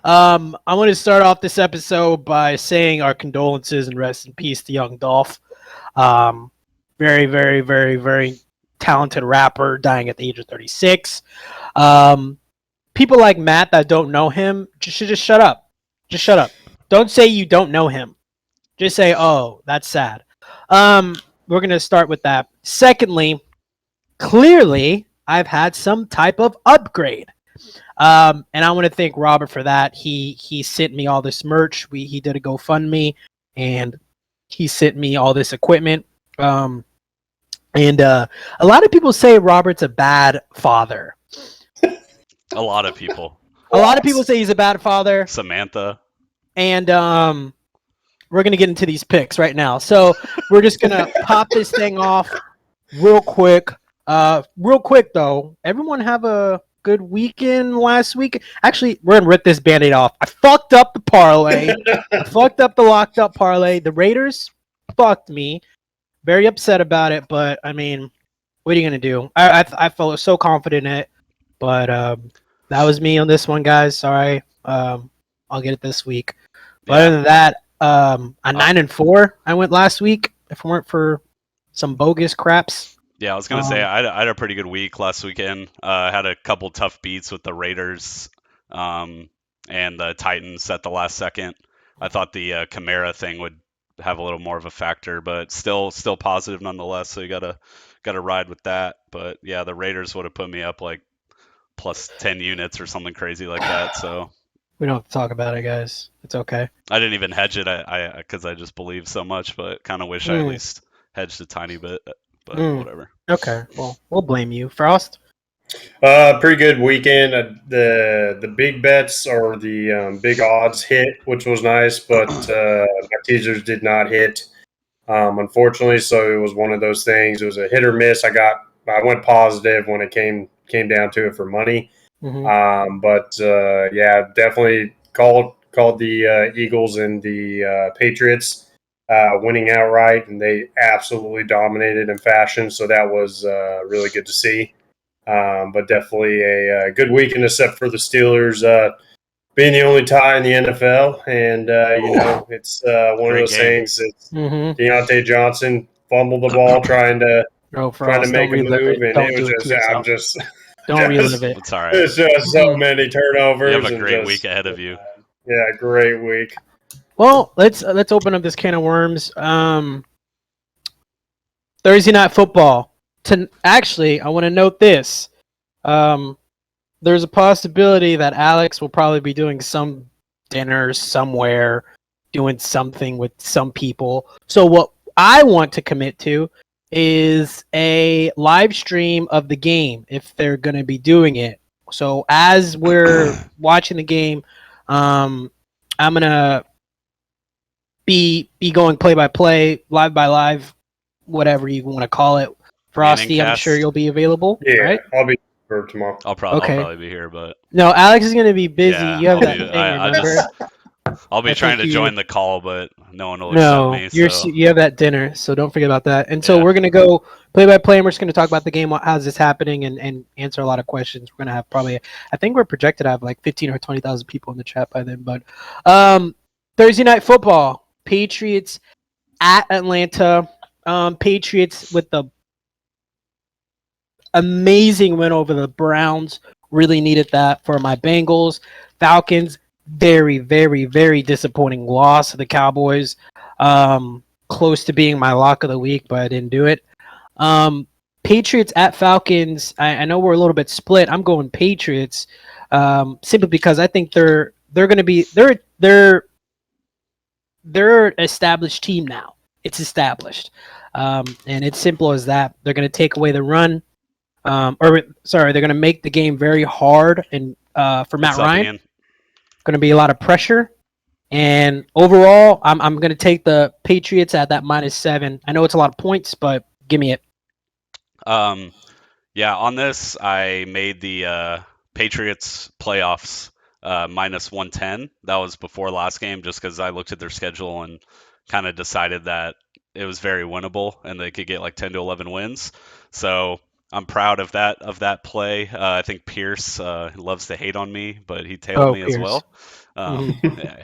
I want to start off this episode by saying our condolences and rest in peace to young Dolph. Um, very, very, very, very talented rapper dying at the age of 36. Um, People like Matt that don't know him should just shut up. Just shut up. Don't say you don't know him. Just say, oh, that's sad. We're going to start with that. Secondly, clearly, I've had some type of upgrade. And I want to thank Robert for that. He sent me all this merch. He did a GoFundMe, and he sent me all this equipment. And a lot of people say Robert's a bad father. A lot of people. A lot of people say he's a bad father. Samantha. And we're gonna get into these picks right now. So we're just gonna pop this thing off real quick. Real quick though, everyone have a good weekend last week. Actually, we're gonna rip this Band-Aid off. I fucked up the parlay. I fucked up the locked up parlay. The Raiders fucked me. Very upset about it, but I mean, what are you gonna do? I felt so confident in it, but that was me on this one, guys. Sorry. I'll get it this week. But other than that, a 9-4 I went last week. If it weren't for some bogus craps. Yeah, I was gonna say I had a pretty good week last weekend. I had a couple tough beats with the Raiders and the Titans at the last second. I thought the Kamara thing would have a little more of a factor, but still positive nonetheless. So you gotta ride with that. But yeah, the Raiders would have put me up like plus 10 units or something crazy like that. So we don't have to talk about it, guys. It's okay. I didn't even hedge it because I just believe so much, but kind of wish I at least hedged a tiny bit. But whatever. Okay, well, we'll blame you. Frost? Pretty good weekend. The big bets or the big odds hit, which was nice, but my teasers did not hit, unfortunately. So it was one of those things. It was a hit or miss. I went positive when it came down to it for money. But definitely called the Eagles and the Patriots winning outright, and they absolutely dominated in fashion. So that was really good to see. But definitely a good weekend, except for the Steelers being the only tie in the NFL. And, it's one of those things. It's Deontay Johnson fumbled the ball trying to make a move. And it was don't relive it. It's all right. It's just so many turnovers. You have a great week ahead of you. Yeah, great week. Well, let's open up this can of worms. Thursday Night Football. Actually, I want to note this. There's a possibility that Alex will probably be doing some dinner somewhere, doing something with some people. So what I want to commit to is a live stream of the game if they're going to be doing it. So as we're watching the game, I'm going to be going play by play, live by live, whatever you want to call it. Frosty, I'm sure you'll be available. Yeah, right? I'll be for tomorrow. I'll probably be here, but no, Alex is going to be busy. Yeah, you have that thing, remember? I'll be trying to join the call, but no one will accept me. You have that dinner, so don't forget about that. And so we're going to go play by play, and we're just going to talk about the game, how's this happening, and answer a lot of questions. We're going to have I think we're projected to have like 15 or 20,000 people in the chat by then. But Thursday Night Football, Patriots at Atlanta. Patriots with the amazing win over the Browns. Really needed that for my Bengals. Falcons, very, very, very disappointing loss to the Cowboys. Close to being my lock of the week, but I didn't do it. Patriots at Falcons. I know we're a little bit split. I'm going Patriots simply because I think they're going to be they're an established team now. It's established, and it's simple as that. They're going to take away the run. They're going to make the game very hard and for Matt Ryan. Going to be a lot of pressure, and overall, I'm going to take the Patriots at that -7. I know it's a lot of points, but give me it. Yeah, on this, I made the Patriots playoffs -110. That was before last game, just because I looked at their schedule and kind of decided that it was very winnable and they could get like 10 to 11 wins. So I'm proud of that play. I think Pierce loves to hate on me, but he tailed me as well.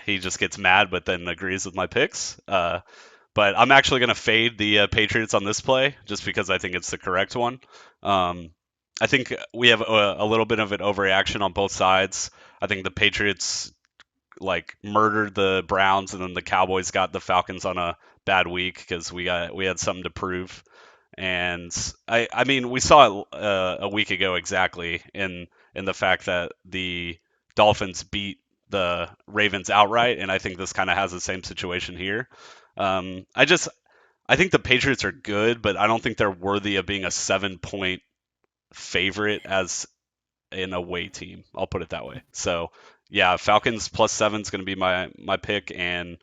He just gets mad, but then agrees with my picks. But I'm actually going to fade the Patriots on this play just because I think it's the correct one. I think we have a little bit of an overreaction on both sides. I think the Patriots murdered the Browns, and then the Cowboys got the Falcons on a bad week because we had something to prove. And I mean, we saw it a week ago exactly in the fact that the Dolphins beat the Ravens outright, and I think this kind of has the same situation here. I think the Patriots are good, but I don't think they're worthy of being a 7-point favorite as an away team. I'll put it that way. So yeah, Falcons +7 is going to be my pick, and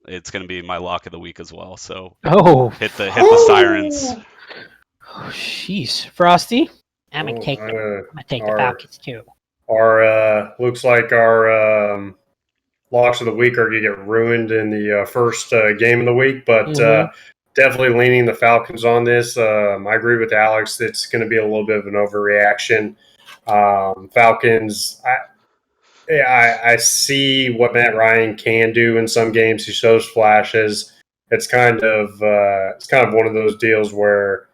it's going to be my lock of the week as well. So hit the sirens. Oh, jeez, Frosty. I'm gonna take the Falcons too. Our looks like our locks of the week are going to get ruined in the first game of the week, but definitely leaning the Falcons on this. I agree with Alex. It's going to be a little bit of an overreaction. Falcons, I see what Matt Ryan can do in some games. He shows flashes. It's kind of one of those deals where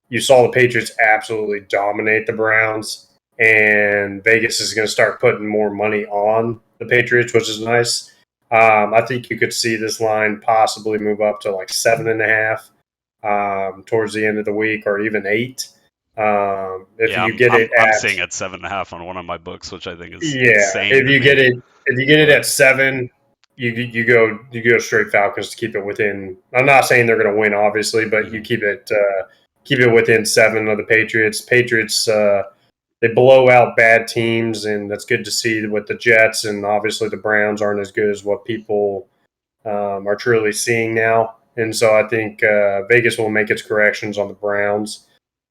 you saw the Patriots absolutely dominate the Browns, and Vegas is going to start putting more money on the Patriots, which is nice. I think you could see this line possibly move up to 7.5 towards the end of the week, or even 8. I'm seeing at 7.5 on one of my books, which I think is insane. If you get it at 7, you go straight Falcons to keep it within. I'm not saying they're going to win, obviously, but you keep it within 7 of the Patriots. Patriots they blow out bad teams, and that's good to see with the Jets, and obviously the Browns aren't as good as what people are truly seeing now. And so I think Vegas will make its corrections on the Browns,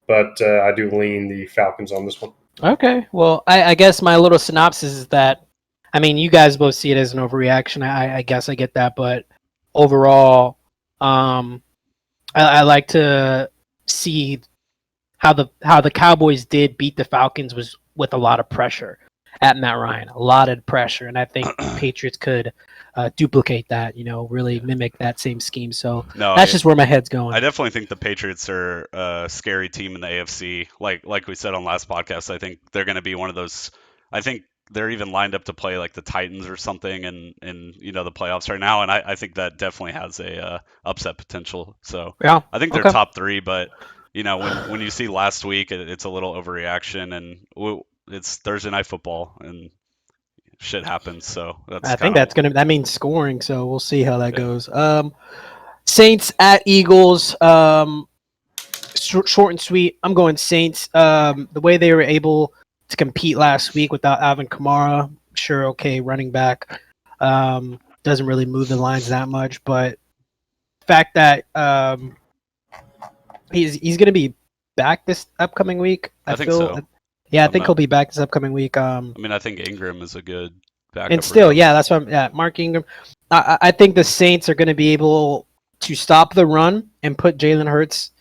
but I do lean the Falcons on this one. Okay, well, I guess my little synopsis is that, I mean, you guys both see it as an overreaction. I guess I get that, but overall, I like to see how the Cowboys did beat the Falcons was with a lot of pressure at Matt Ryan, a lot of pressure, and I think Patriots could duplicate that, really mimic that same scheme. So that's just where my head's going. I definitely think the Patriots are a scary team in the AFC. Like we said on last podcast, I think they're going to be one of those. I think they're even lined up to play like the Titans or something in the playoffs right now, and I think that definitely has a upset potential. So yeah, I think they're top 3, but when you see last week, it's a little overreaction, and it's Thursday Night Football, and shit happens. So that means scoring. So we'll see how that goes. Saints at Eagles. Short and sweet. I'm going Saints. The way they were able to compete last week without Alvin Kamara, sure, okay, running back, doesn't really move the lines that much, but the fact that he's going to be back this upcoming week. I think so. Yeah, I think he'll be back this upcoming week. I think Ingram is a good backup. And still, that's what Mark Ingram. I think the Saints are going to be able to stop the run and put Jalen Hurts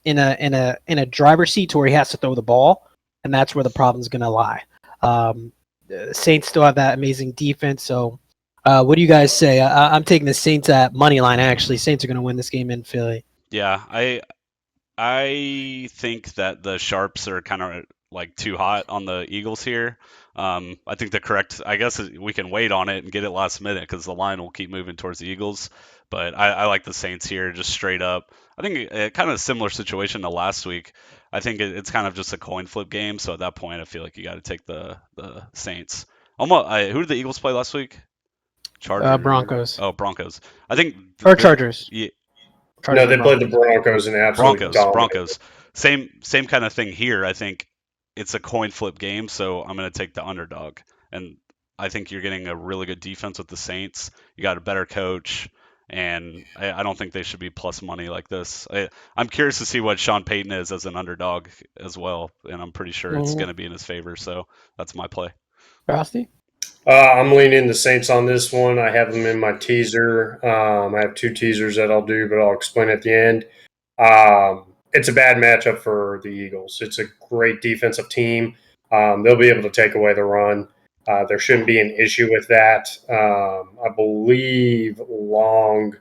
in a driver's seat to where he has to throw the ball, and that's where the problem is going to lie. The Saints still have that amazing defense. So, what do you guys say? I'm taking the Saints at money line. Actually, Saints are going to win this game in Philly. Yeah, I think that the sharps are kind of too hot on the Eagles here. I think I guess we can wait on it and get it last minute because the line will keep moving towards the Eagles. But I like the Saints here just straight up. I think kind of a similar situation to last week. I think it's kind of just a coin flip game. So at that point, I feel like you got to take the Saints. Who did the Eagles play last week? Chargers. Broncos. Oh, Broncos. I think Chargers. Yeah. No, they played the Broncos and absolutely Broncos. Same kind of thing here. I think it's a coin flip game, so I'm going to take the underdog. And I think you're getting a really good defense with the Saints. You got a better coach, and I don't think they should be plus money like this. I'm curious to see what Sean Payton is as an underdog as well, and I'm pretty sure it's going to be in his favor. So that's my play. Frosty? I'm leaning the Saints on this one. I have them in my teaser. I have 2 teasers that I'll do, but I'll explain at the end. It's a bad matchup for the Eagles. It's a great defensive team. They'll be able to take away the run. There shouldn't be an issue with that. I believe Long,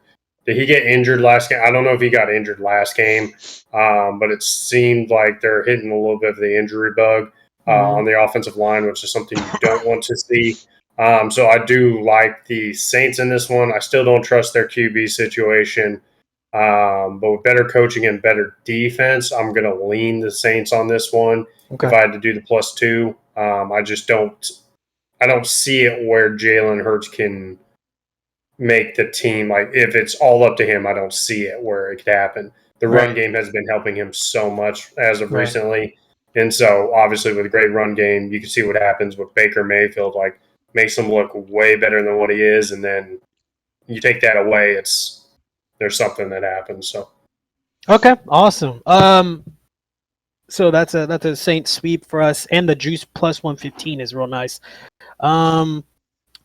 did he get injured last game? I don't know if he got injured last game, but it seemed like they're hitting a little bit of the injury bug on the offensive line, which is something you don't want to see. So I do like the Saints in this one. I still don't trust their QB situation. But with better coaching and better defense, I'm going to lean the Saints on this one. Okay. If I had to do the +2, I just don't. I don't see it where Jalen Hurts can make the team. Like if it's all up to him, I don't see it where it could happen. The run game has been helping him so much as of recently, and so obviously with a great run game, you can see what happens with Baker Mayfield. Like makes him look way better than what he is, and then you take that away, there's something that happens. So okay, awesome. So that's a Saints sweep for us, and the juice +115 is real nice.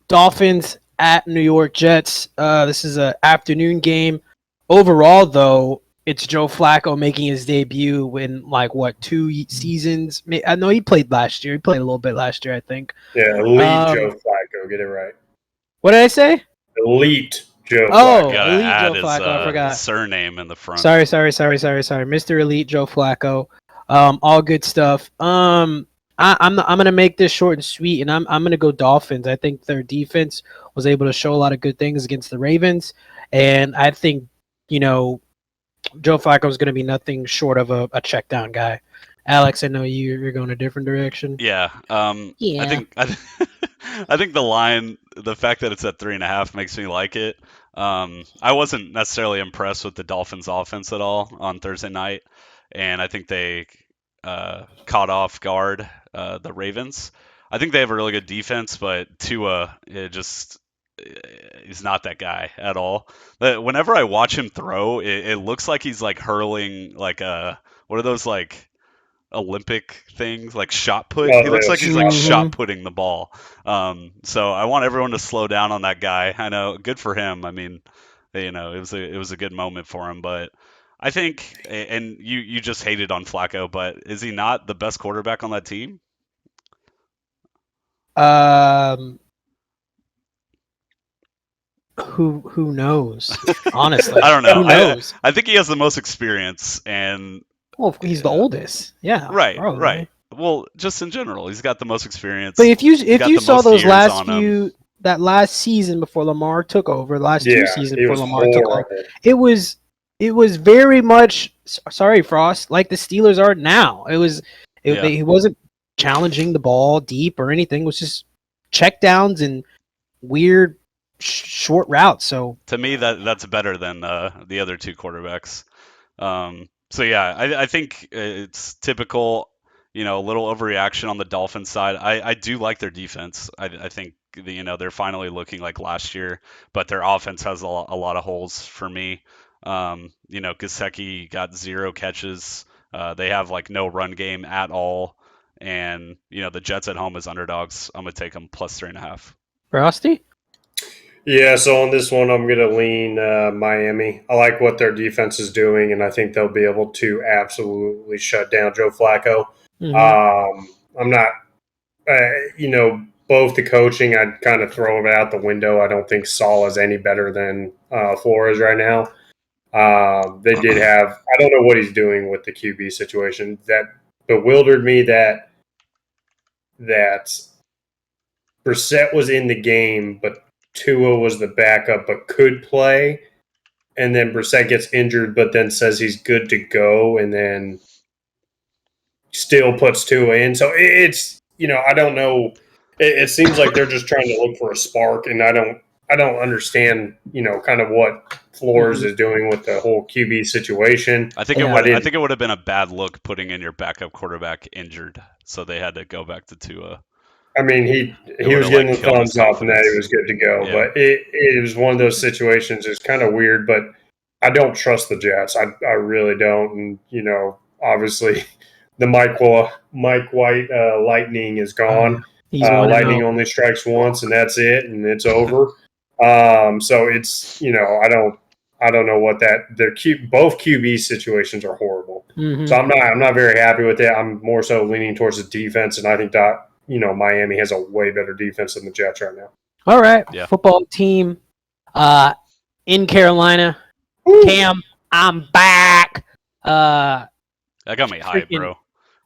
Dolphins at New York Jets. This is an afternoon game. Overall, though, it's Joe Flacco making his debut in 2 seasons. I know he played last year. He played a little bit last year, I think. Yeah, elite Joe Flacco. Get it right. What did I say? Elite Joe Flacco. Gotta Elite add Joe Flacco. I forgot. his surname in the front. Sorry. Mr. Elite Joe Flacco. All good stuff. I'm gonna make this short and sweet, and I'm gonna go Dolphins. I think their defense was able to show a lot of good things against the Ravens, and I think Joe Flacco is gonna be nothing short of a check down guy. Alex, I know you're going a different direction. Yeah. I think the line, the fact that it's at 3.5 makes me like it. I wasn't necessarily impressed with the Dolphins offense at all on Thursday night, and I think they caught off guard the Ravens. I think they have a really good defense, but Tua he's not that guy at all. Whenever I watch him throw, it looks like he's like hurling what are those like Olympic things like shot put? He looks like he's like shot putting the ball. So I want everyone to slow down on that guy. I know, good for him. I mean, it was a good moment for him, but I think, and you just hated on Flacco, but is he not the best quarterback on that team? Who knows? Honestly, I don't know. Who knows? I think he has the most experience, and he's the oldest. Yeah, right, probably. right. Well, just in general, he's got the most experience. But if you saw those that last season before Lamar took over, two seasons before Lamar took over, it was very much, sorry, Frost, like the Steelers are now. He wasn't challenging the ball deep or anything. It was just check downs and weird short routes. So to me, that's better than the other two quarterbacks. So yeah, I think it's typical, a little overreaction on the Dolphins side. I do like their defense. I think they're finally looking like last year, but their offense has a lot of holes for me. Gesicki got 0 catches. They have no run game at all, and the Jets at home as underdogs. I'm gonna take them +3.5. Frosty? Yeah, so on this one, I'm going to lean Miami. I like what their defense is doing, and I think they'll be able to absolutely shut down Joe Flacco. Mm-hmm. I'm not, both the coaching, I'd kind of throw it out the window. I don't think Saul is any better than Flores right now. They did have, I don't know what he's doing with the QB situation. That bewildered me that Brissett was in the game, but Tua was the backup but could play, and then Brissett gets injured but then says he's good to go and then still puts Tua in. So it's, I don't know. It seems like they're just trying to look for a spark, and I don't understand, kind of what Flores is doing with the whole QB situation. I think it would have been a bad look putting in your backup quarterback injured, so they had to go back to Tua. I mean, he was getting the thumbs up and that he was good to go. Yeah. But it was one of those situations. It's kind of weird, but I don't trust the Jets. I really don't. And, obviously the Mike White lightning is gone. Lightning only strikes once, and that's it, and it's over. So it's, I don't know what both QB situations are horrible. Mm-hmm. So I'm not very happy with it. I'm more so leaning towards the defense, and I think that Miami has a way better defense than the Jets right now. All right, Yeah. football team in Carolina. Woo! Cam, I'm back. That got me hyped, freaking- bro.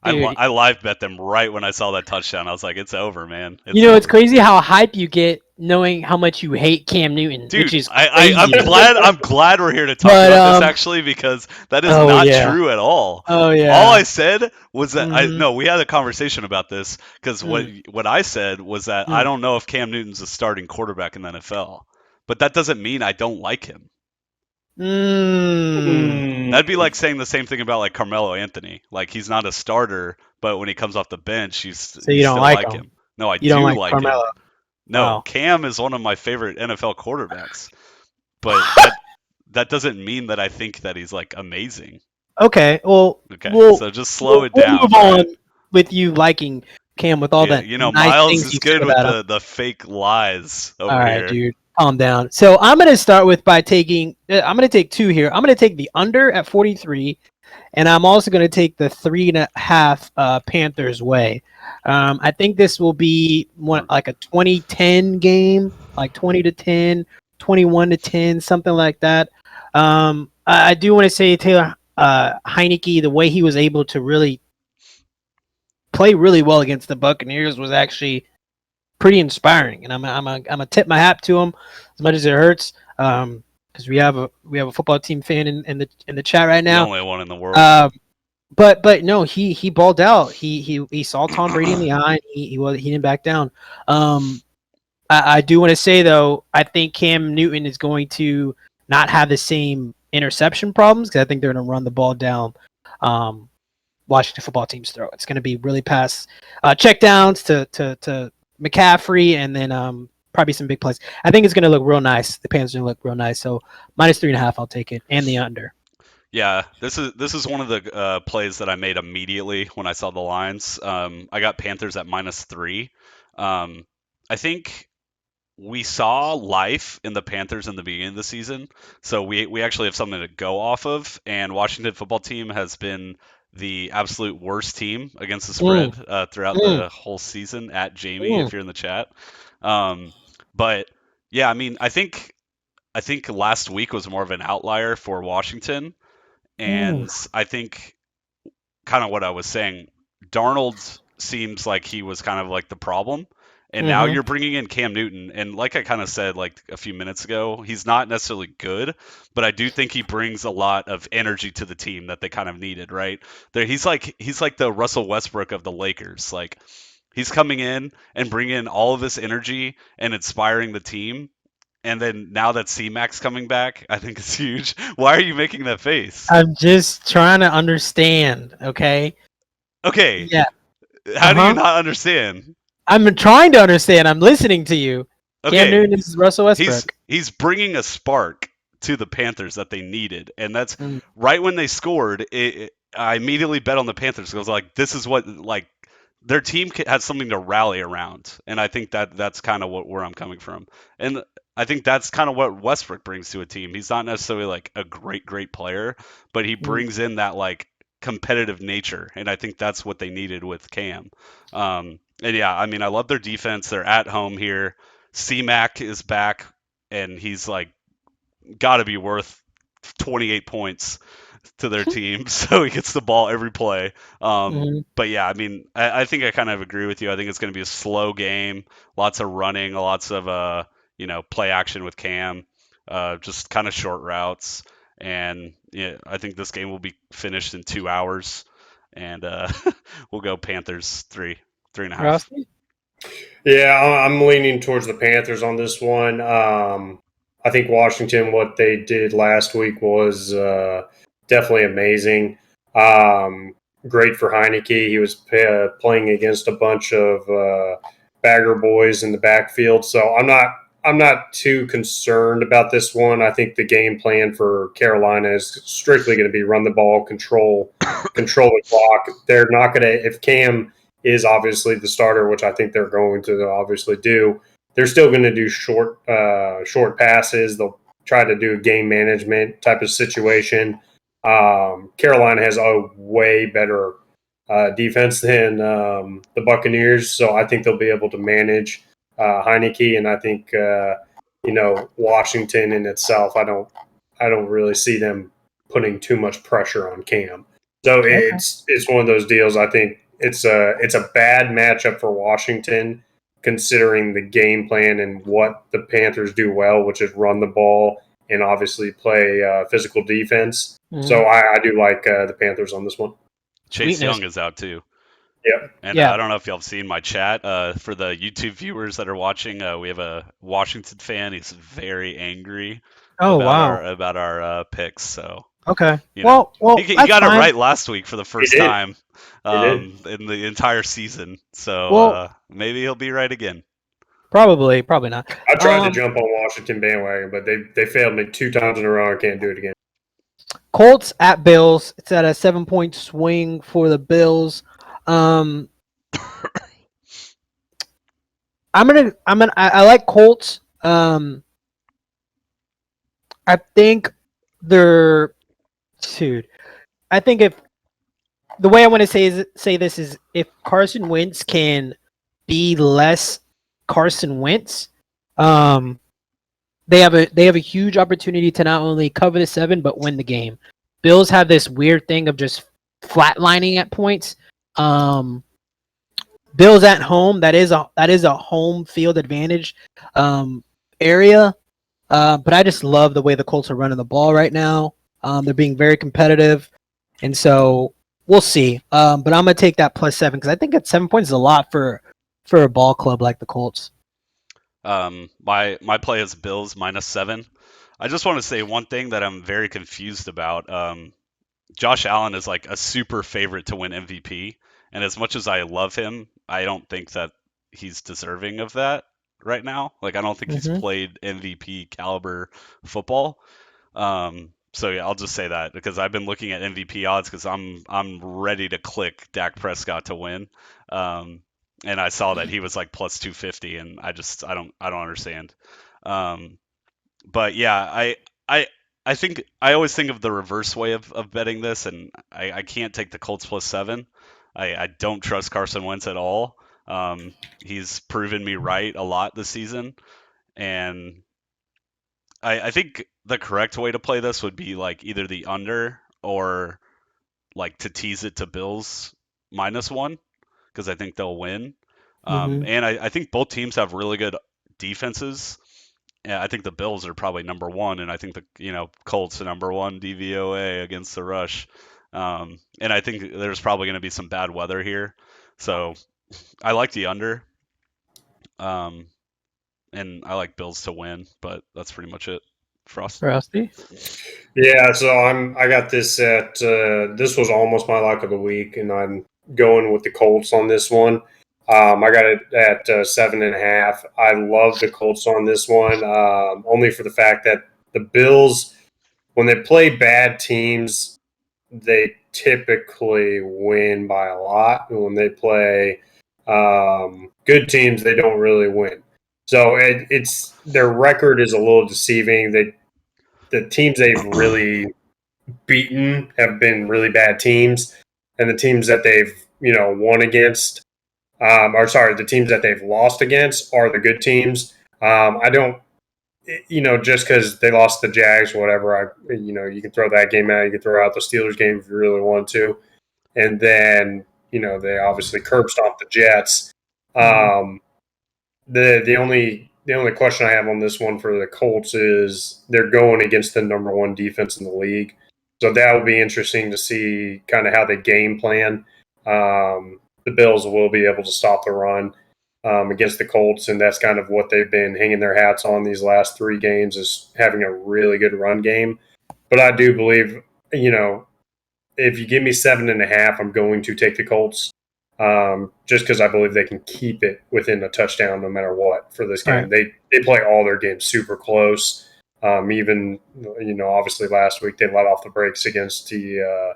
dude. I live bet them right when I saw that touchdown. I was like, it's over, man. It's crazy how hype you get knowing how much you hate Cam Newton, Dude, which is crazy. I'm glad we're here to talk But, about this actually, because that is not true at all. Oh yeah. All I said was that Mhm. we had a conversation about this, because what I said was that I don't know if Cam Newton's a starting quarterback in the NFL, but that doesn't mean I don't like him. That'd be like saying the same thing about like Carmelo Anthony. Like, he's not a starter, but when he comes off the bench, you you don't still like him. him. No, I You don't do like like him. Carmelo. No, Wow. Cam is one of my favorite NFL quarterbacks, but that doesn't mean that I think that he's like amazing. Okay. Well. Okay, We'll, so just slow it we'll down. move on with you liking Cam with all that nice Miles things is you good said with about him. the fake lies over All right, here. dude. Calm down. So I'm gonna start with I'm gonna take two here. I'm gonna take the under at 43, and I'm also gonna take the 3.5 Panthers way. I think this will be like a 20-10 game, like 20-10, 21-10, something like that. I do want to say Taylor Heineke, the way he was able to really play really well against the Buccaneers was actually pretty inspiring, and I'm a tip my hat to him as much as it hurts, because we have a football team fan in the chat right now. The only one in the world. But no, he balled out. He saw Tom Brady in the eye. He didn't back down. I do want to say though, I think Cam Newton is going to not have the same interception problems, because I think they're going to run the ball down Washington football team's throat. It's going to be really pass check downs to McCaffrey, and then probably some big plays. I think it's going to look real nice. The Panthers are going to look real nice. So -3.5, I'll take it, and the under. Yeah, this is one of the plays that I made immediately when I saw the lines. I got Panthers at -3. I think we saw life in the Panthers in the beginning of the season, so we actually have something to go off of. And Washington football team has been the absolute worst team against the spread throughout the whole season. At Jamie, if you're in the chat. But yeah, I mean, I think last week was more of an outlier for Washington. And I think kind of what I was saying, Darnold seems like he was kind of like the problem. And now you're bringing in Cam Newton. And like I kind of said like a few minutes ago, he's not necessarily good, but I do think he brings a lot of energy to the team that they kind of needed, right? He's like the Russell Westbrook of the Lakers. Like, he's coming in and bringing in all of this energy and inspiring the team. And then now that C-Mac's coming back, I think it's huge. Why are you making that face? I'm just trying to understand, okay? Okay. Yeah. How do you not understand? I'm trying to understand. I'm listening to you. Okay. Cam Newton is Russell Westbrook. He's bringing a spark to the Panthers that they needed. And that's right when they scored, I immediately bet on the Panthers because I was like, this is what, like, their team has something to rally around. And I think that's kind of where I'm coming from. And I think that's kind of what Westbrook brings to a team. He's not necessarily like a great player, but he brings in that like competitive nature, and I think that's what they needed with Cam. And yeah, I mean, I love their defense. They're at home here. C-Mac is back, and he's like got to be worth 28 points to their team, so he gets the ball every play. But yeah, I mean, I think I kind of agree with you. I think it's going to be a slow game, lots of running, lots of play action with Cam, just kind of short routes. And yeah, I think this game will be finished in 2 hours, and we'll go Panthers 3.5. Yeah, I'm leaning towards the Panthers on this one. I think Washington, what they did last week was definitely amazing. Great for Heineke. He was playing against a bunch of bagger boys in the backfield, so I'm not too concerned about this one. I think the game plan for Carolina is strictly going to be run the ball, control the clock. They're not going to, if Cam is obviously the starter, which I think they're going to obviously do, they're still going to do short passes. They'll try to do a game management type of situation. Carolina has a way better defense than the Buccaneers. So I think they'll be able to manage Heineke, and I think Washington in itself. I don't really see them putting too much pressure on Cam. So it's one of those deals. I think it's a bad matchup for Washington, considering the game plan and what the Panthers do well, which is run the ball and obviously play physical defense. Mm-hmm. So I do like the Panthers on this one. Chase Young is out too. Yep. And I don't know if y'all have seen my chat. For the YouTube viewers that are watching, we have a Washington fan. He's very angry about our picks. So okay. Well, he got it right last week for the first time in the entire season. So maybe he'll be right again. Probably not. I tried to jump on Washington bandwagon, but they failed me 2 times in a row. I can't do it again. Colts at Bills. It's at a 7-point swing for the Bills. I like Colts. I think I think if the way I want to say this is if Carson Wentz can be less Carson Wentz, they have a huge opportunity to not only cover the 7 but win the game. Bills have this weird thing of just flatlining at points. Bills at home, that is a home field advantage area. But I just love the way the Colts are running the ball right now. They're being very competitive, and so we'll see. But I'm gonna take that +7 because I think at 7 points is a lot for a ball club like the Colts. My play is Bills -7. I just want to say one thing that I'm very confused about. Josh Allen is like a super favorite to win MVP, and as much as I love him, I don't think that he's deserving of that right now. Like I don't think he's played MVP caliber football. So yeah, I'll just say that because I've been looking at MVP odds because I'm ready to click Dak Prescott to win. And I saw that he was like +250, and I don't understand. But yeah, I think I always think of the reverse way of betting this, and I can't take the Colts +7. I don't trust Carson Wentz at all. He's proven me right a lot this season, and I think the correct way to play this would be like either the under or like to tease it to Bills -1 because I think they'll win. And I think both teams have really good defenses. Yeah, I think the Bills are probably number 1, and I think the Colts are number 1 DVOA against the rush. And I think there's probably going to be some bad weather here, so I like the under. And I like Bills to win, but that's pretty much it. Frosty? Yeah, so I got this at this was almost my lock of the week, and I'm going with the Colts on this one. I got it at 7.5. I love the Colts on this one, only for the fact that the Bills, when they play bad teams, they typically win by a lot. And when they play good teams, they don't really win. So it's their record is a little deceiving. The teams they've really beaten have been really bad teams, and the teams that they've won against, the teams that they've lost against are the good teams. I don't, just because they lost the Jags, whatever. You can throw that game out. You can throw out the Steelers game if you really want to, and then they obviously curb stomped the Jets. The only question I have on this one for the Colts is they're going against the number 1 defense in the league. So that will be interesting to see kind of how they game plan. The Bills will be able to stop the run against the Colts, and that's kind of what they've been hanging their hats on these last 3 games is having a really good run game. But I do believe, if you give me 7.5, I'm going to take the Colts. Just because I believe they can keep it within a touchdown no matter what for this game. Right. They play all their games super close. Even obviously last week they let off the brakes against the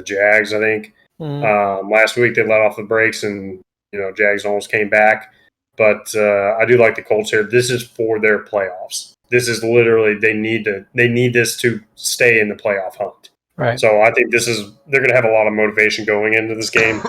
Jags, I think. Last week they let off the brakes and Jags almost came back. But I do like the Colts here. This is for their playoffs. This is literally they need this to stay in the playoff hunt. Right. So I think they're going to have a lot of motivation going into this game.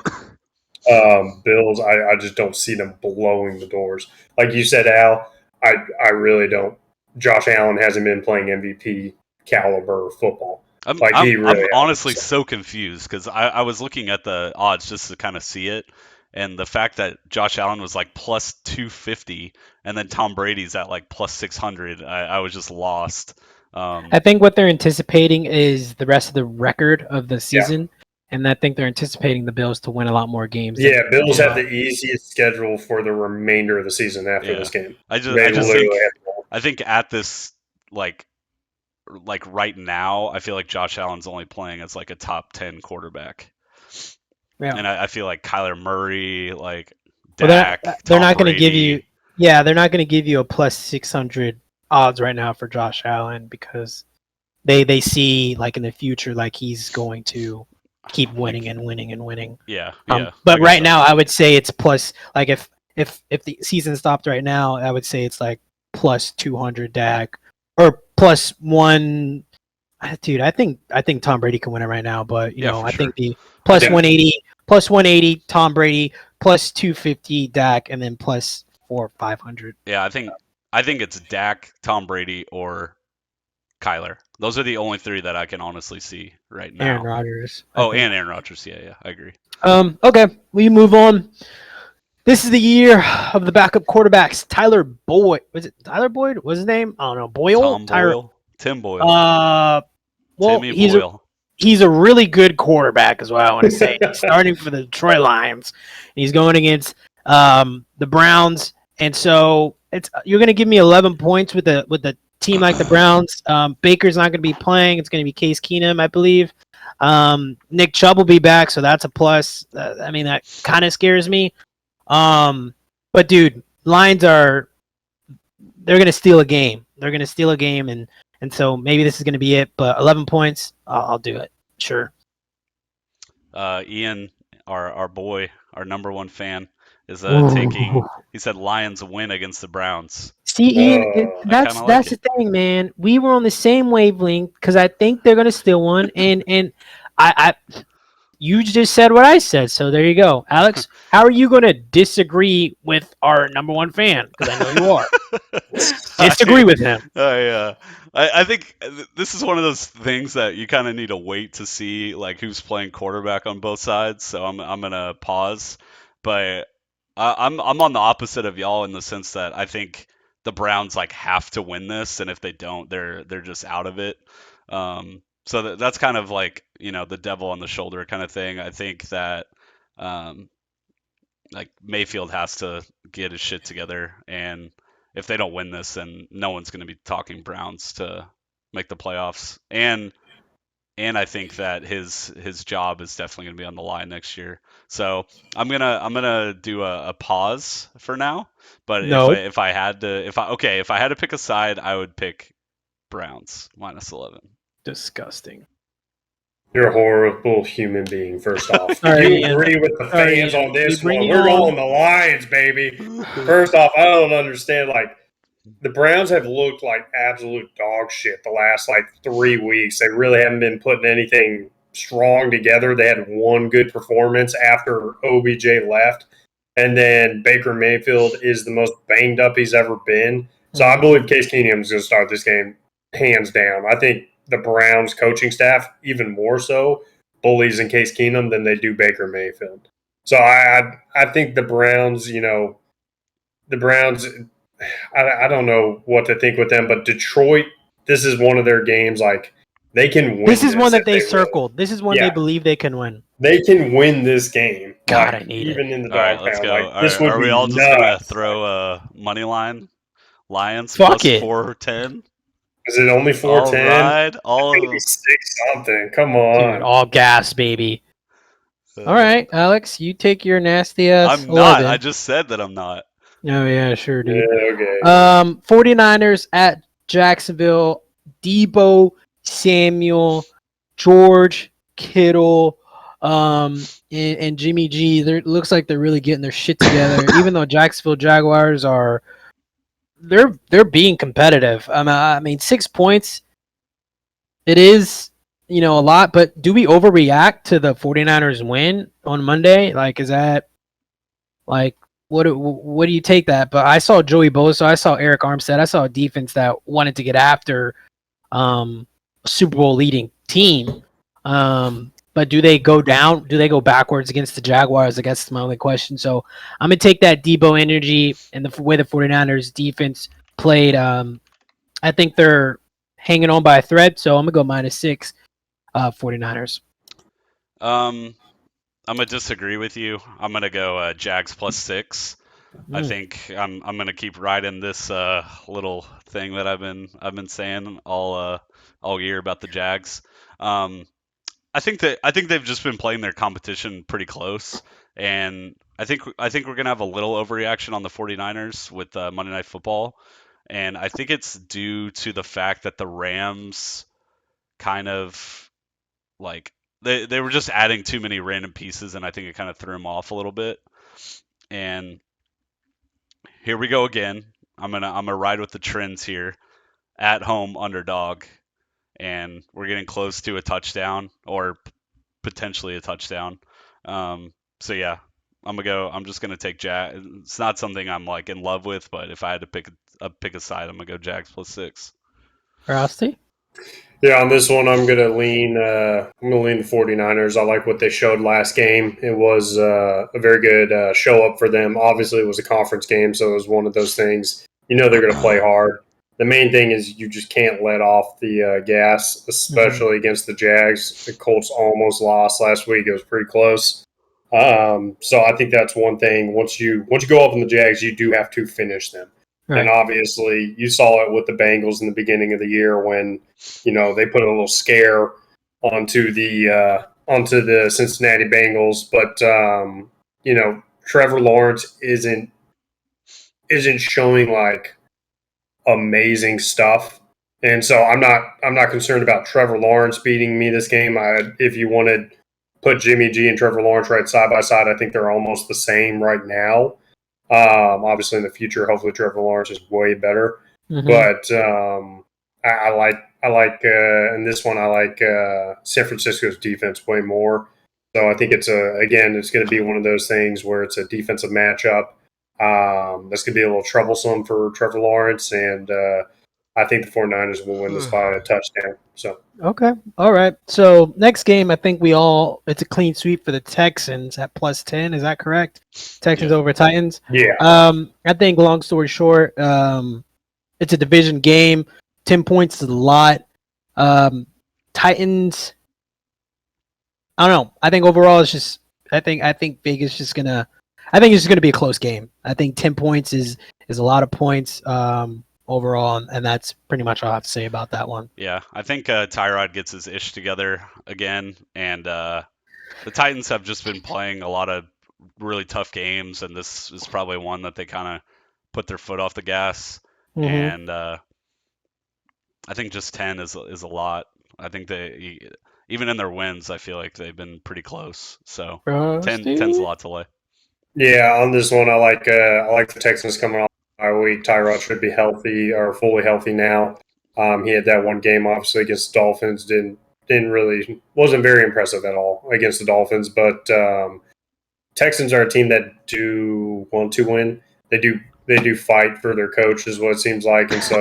Bills, I just don't see them blowing the doors. Like you said, Al, I really don't. Josh Allen hasn't been playing MVP caliber football. He really I'm honestly hasn't. so confused because I was looking at the odds just to kind of see it, and the fact that Josh Allen was like plus 250 and then Tom Brady's at like plus 600, I was just lost. I think what they're anticipating is the rest of the record of the Yeah. season, and I think they're anticipating the Bills to win a lot more games. Yeah, Bills have the easiest schedule for the remainder of the season after this game. I think at this like right now, I feel like Josh Allen's only playing as like a top 10 quarterback. Yeah. And I feel like Kyler Murray, like Dak, they're not going to give you. Brady. Yeah, they're not going to give you a plus 600 odds right now for Josh Allen because they see like in the future like he's going to keep winning and winning and winning. Yeah. But right now, I would say it's plus like if the season stopped right now, I would say it's like plus 200 Dak or plus one. Dude, I think Tom Brady can win it right now, but you know, I think the plus 180 Tom Brady, plus 250 Dak, and then plus 500. Yeah, I think it's Dak, Tom Brady, or Kyler. Those are the only three that I can honestly see right now. Aaron Rodgers. And Aaron Rodgers. Yeah, I agree. Okay, we move on. This is the year of the backup quarterbacks. Tyler Boyd. Was it Tyler Boyd? What's his name? I don't know. Boyle? Tim Boyle. Well, he's a really good quarterback is what I want to say. He's starting for the Detroit Lions. He's going against the Browns, and so you're going to give me 11 points with the team like the Browns. Baker's not going to be playing. It's going to be Case Keenum, I believe. Nick Chubb will be back, so that's a plus. I mean, that kind of scares me. But dude, Lions they're going to steal a game. They're going to steal a game, and so maybe this is going to be it. But 11 points, I'll do it. Sure. Ian, our boy, our number one fan, is taking. He said Lions win against the Browns. See, Ian, that's the thing, man. We were on the same wavelength because I think they're going to steal one, and I you just said what I said, so there you go. Alex, how are you going to disagree with our number one fan? Because I know you are. Disagree with him. I think this is one of those things that you kind of need to wait to see, like who's playing quarterback on both sides. So I'm gonna pause, but I'm on the opposite of y'all in the sense that I think the Browns like have to win this, and if they don't, they're just out of it. So that's kind of like, you know, the devil on the shoulder kind of thing. I think that like Mayfield has to get his shit together, and if they don't win this, then no one's going to be talking Browns to make the playoffs. And I think that his job is definitely going to be on the line next year. So I'm gonna do a pause for now. But if I had to pick a side, I would pick Browns minus 11. Disgusting. You're a horrible human being, first off. You agree with the fans on this one. We're going the Lions, baby. First off, I don't understand. Like, the Browns have looked like absolute dog shit the last, 3 weeks. They really haven't been putting anything strong together. They had one good performance after OBJ left. And then Baker Mayfield is the most banged up he's ever been. So I believe Case Keenum is going to start this game hands down. I think the Browns coaching staff, even more so, bullies in Case Keenum than they do Baker Mayfield. So I think the Browns, I don't know what to think with them, but Detroit, this is one of their games. Like, they can win. This is one that they circled. This is one they believe they can win. They can win this game. God, I need even it. in the dog let's pound. go. This would are we be all just nuts. gonna throw a money line? Lions Fuck plus it. 410. Is it only 410? All Maybe 6 something. Come on, dude, all gas, baby. All right, Alex, you take your nasty ass. I'm 11. not. I just said that I'm not. Oh yeah, sure, dude. Yeah, okay. 49ers at Jacksonville. Debo Samuel, George Kittle, and Jimmy G. It looks like they're really getting their shit together. Even though Jacksonville Jaguars they're being competitive. I mean, 6 points. It is a lot, but do we overreact to the 49ers win on Monday? Like, is that like what do you take that? But I saw Joey Bosa, I saw Eric Armstead, I saw a defense that wanted to get after a Super Bowl leading team. But do they go down? Do they go backwards against the Jaguars? I guess that's my only question. So I'm going to take that Debo energy and the way the 49ers defense played. I think they're hanging on by a thread, so I'm going to go -6 49ers. I'm gonna disagree with you. I'm gonna go Jags +6. I think I'm gonna keep riding this little thing that I've been saying all year about the Jags. I think they've just been playing their competition pretty close, and I think we're gonna have a little overreaction on the 49ers with Monday Night Football, and I think it's due to the fact that the Rams kind of like they were just adding too many random pieces, and I think it kind of threw them off a little bit. And here we go again. I'm gonna ride with the trends here. At home underdog, and we're getting close to a touchdown or potentially a touchdown. So yeah, I'm just gonna take Jag. It's not something I'm like in love with, but if I had to pick a side, I'm gonna go Jags +6. Rusty? Yeah, on this one, I'm gonna lean. I'm gonna lean the 49ers. I like what they showed last game. It was a very good show up for them. Obviously, it was a conference game, so it was one of those things. They're gonna play hard. The main thing is you just can't let off the gas, especially against the Jags. The Colts almost lost last week. It was pretty close. So I think that's one thing. Once you go up in the Jags, you do have to finish them. Right. And obviously, you saw it with the Bengals in the beginning of the year when they put a little scare onto the Cincinnati Bengals. But Trevor Lawrence isn't showing like amazing stuff, and so I'm not concerned about Trevor Lawrence beating me this game. If you wanted to put Jimmy G and Trevor Lawrence right side by side, I think they're almost the same right now. Obviously, in the future, hopefully Trevor Lawrence is way better. Mm-hmm. But I like in this one, I like San Francisco's defense way more. So I think it's going to be one of those things where it's a defensive matchup. That's going to be a little troublesome for Trevor Lawrence, and I think the 49ers will win this by a touchdown. So okay, all right. So next game, I think it's a clean sweep for the Texans at +10. Is that correct? Texans over Titans. Yeah. I think long story short, it's a division game. 10 points is a lot. Titans. I don't know. I think overall it's just. I think Vegas just gonna. I think it's just gonna be a close game. I think 10 points is a lot of points. Overall, and that's pretty much all I have to say about that one. Yeah, I think Tyrod gets his ish together again, and the Titans have just been playing a lot of really tough games, and this is probably one that they kind of put their foot off the gas. Mm-hmm. And I think just 10 is a lot. I think they even in their wins, I feel like they've been pretty close. So 10's a lot to lay. Yeah, on this one, I like the Texans coming off our week. Tyrod should be healthy or fully healthy now. He had that one game, obviously, against the Dolphins. Wasn't very impressive at all against the Dolphins. But Texans are a team that do want to win. They do fight for their coach, is what it seems like. And so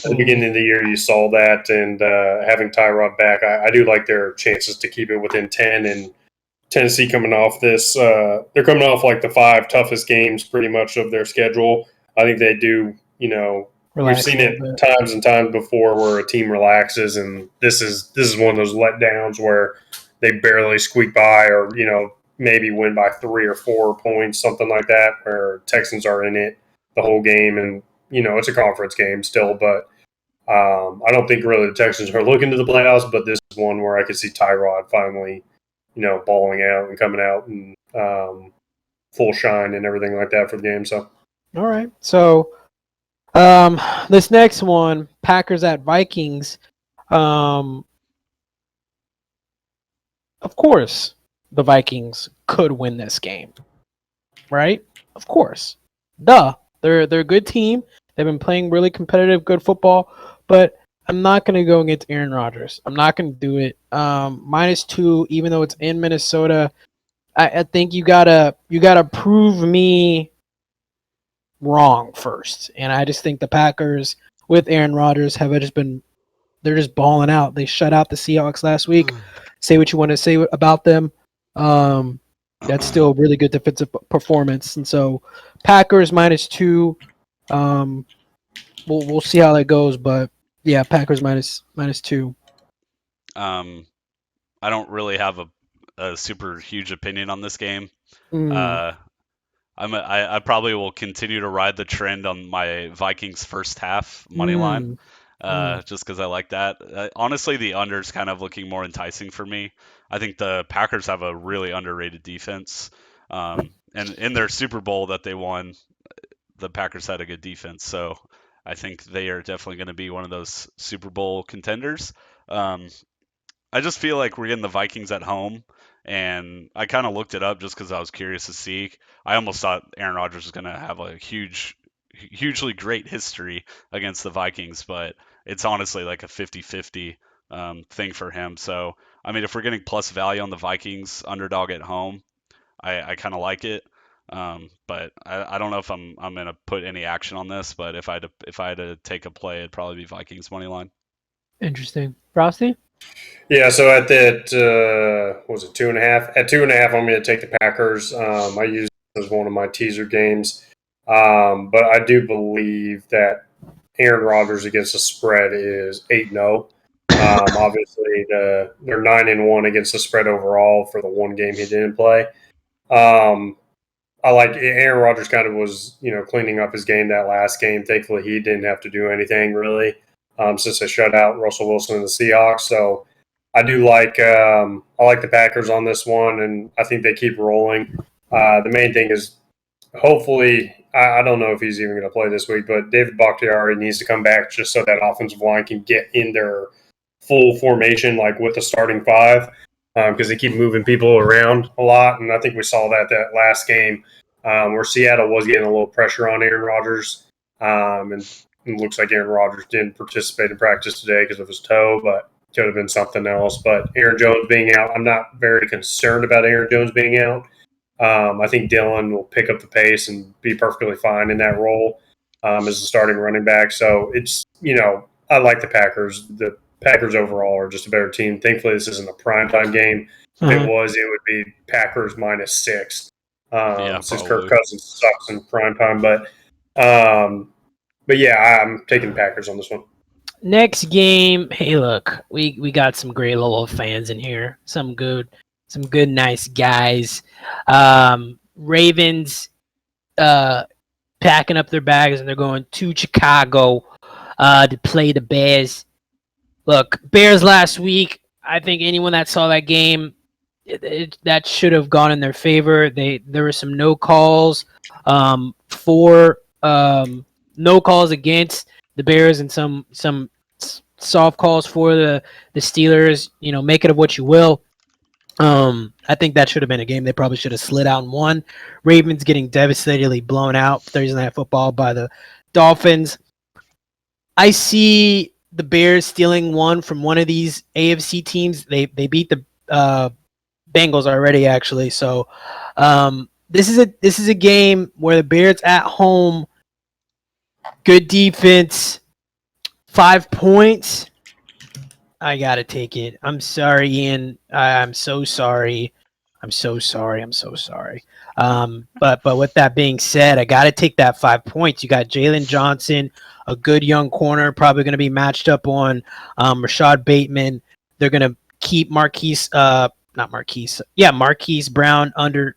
at the beginning of the year, you saw that. And having Tyrod back, I do like their chances to keep it within 10. And Tennessee coming off this, they're coming off like the 5 toughest games pretty much of their schedule. I think they do, we've seen it times and times before where a team relaxes, and this is one of those letdowns where they barely squeak by or, maybe win by 3 or 4 points, something like that, where Texans are in it the whole game. And, it's a conference game still, but I don't think really the Texans are looking to the playoffs, but this is one where I could see Tyrod finally, balling out and coming out and full shine and everything like that for the game. So. All right. So this next one, Packers at Vikings. Of course, the Vikings could win this game. Right? Of course. Duh. They're a good team. They've been playing really competitive, good football. But I'm not going to go against Aaron Rodgers. I'm not going to do it. -2, even though it's in Minnesota. I think you gotta prove me wrong first, and I just think the Packers with Aaron Rodgers have just been they're just balling out. They shut out the Seahawks last week. Say what you want to say about them. That's still a really good defensive performance, and so Packers -2. We'll see how that goes, but yeah, Packers -2. I don't really have a super huge opinion on this game. I probably will continue to ride the trend on my Vikings first half money line, just because I like that. Honestly, the under's kind of looking more enticing for me. I think the Packers have a really underrated defense, and in their Super Bowl that they won, the Packers had a good defense, so I think they are definitely going to be one of those Super Bowl contenders. I just feel like we're getting the Vikings at home, and I kind of looked it up just because I was curious to see. I almost thought Aaron Rodgers was going to have a hugely great history against the Vikings, but it's honestly like a 50-50 thing for him. So, I mean, if we're getting plus value on the Vikings underdog at home, I kind of like it. But I don't know if I'm going to put any action on this, but if I had to take a play, it'd probably be Vikings money line. Interesting. Frosty? Yeah, so at that, what was it, 2.5? At 2.5, I'm going to take the Packers. I use it as one of my teaser games. But I do believe that Aaron Rodgers against the spread is 8-0. Obviously, they're 9-1 against the spread overall for the one game he didn't play. I like Aaron Rodgers kind of was, cleaning up his game that last game. Thankfully, he didn't have to do anything really since they shut out Russell Wilson and the Seahawks. So I do like I like the Packers on this one, and I think they keep rolling. The main thing is hopefully I don't know if he's even going to play this week, but David Bakhtiari needs to come back just so that offensive line can get in their full formation, like with the starting five, because they keep moving people around a lot, and I think we saw that last game where Seattle was getting a little pressure on Aaron Rodgers, and it looks like Aaron Rodgers didn't participate in practice today because of his toe, but could have been something else. But Aaron Jones being out, I'm not very concerned about Aaron Jones being out. I think Dylan will pick up the pace and be perfectly fine in that role as a starting running back. So it's, I like the Packers. The Packers overall are just a better team. Thankfully, this isn't a primetime game. If it was, it would be Packers -6. Since Kirk Cousins sucks in primetime. But yeah, I'm taking the Packers on this one. Next game, hey, look, we got some great level fans in here. Some good, nice guys. Ravens packing up their bags and they're going to Chicago to play the Bears. Look, Bears last week, I think anyone that saw that game, that should have gone in their favor. There were some no calls for no calls against the Bears and some soft calls for the Steelers. Make it of what you will. I think that should have been a game they probably should have slid out and won. Ravens getting devastatingly blown out Thursday Night Football by the Dolphins. I see the Bears stealing one from one of these AFC teams. They beat the Bengals already, actually. So this is a game where the Bears at home, good defense, 5 points. I gotta take it. I'm sorry, Ian. I'm so sorry. But with that being said, I gotta take that 5 points. You got Jalen Johnson, a good young corner, probably gonna be matched up on Rashad Bateman. They're gonna keep Marquise Brown under.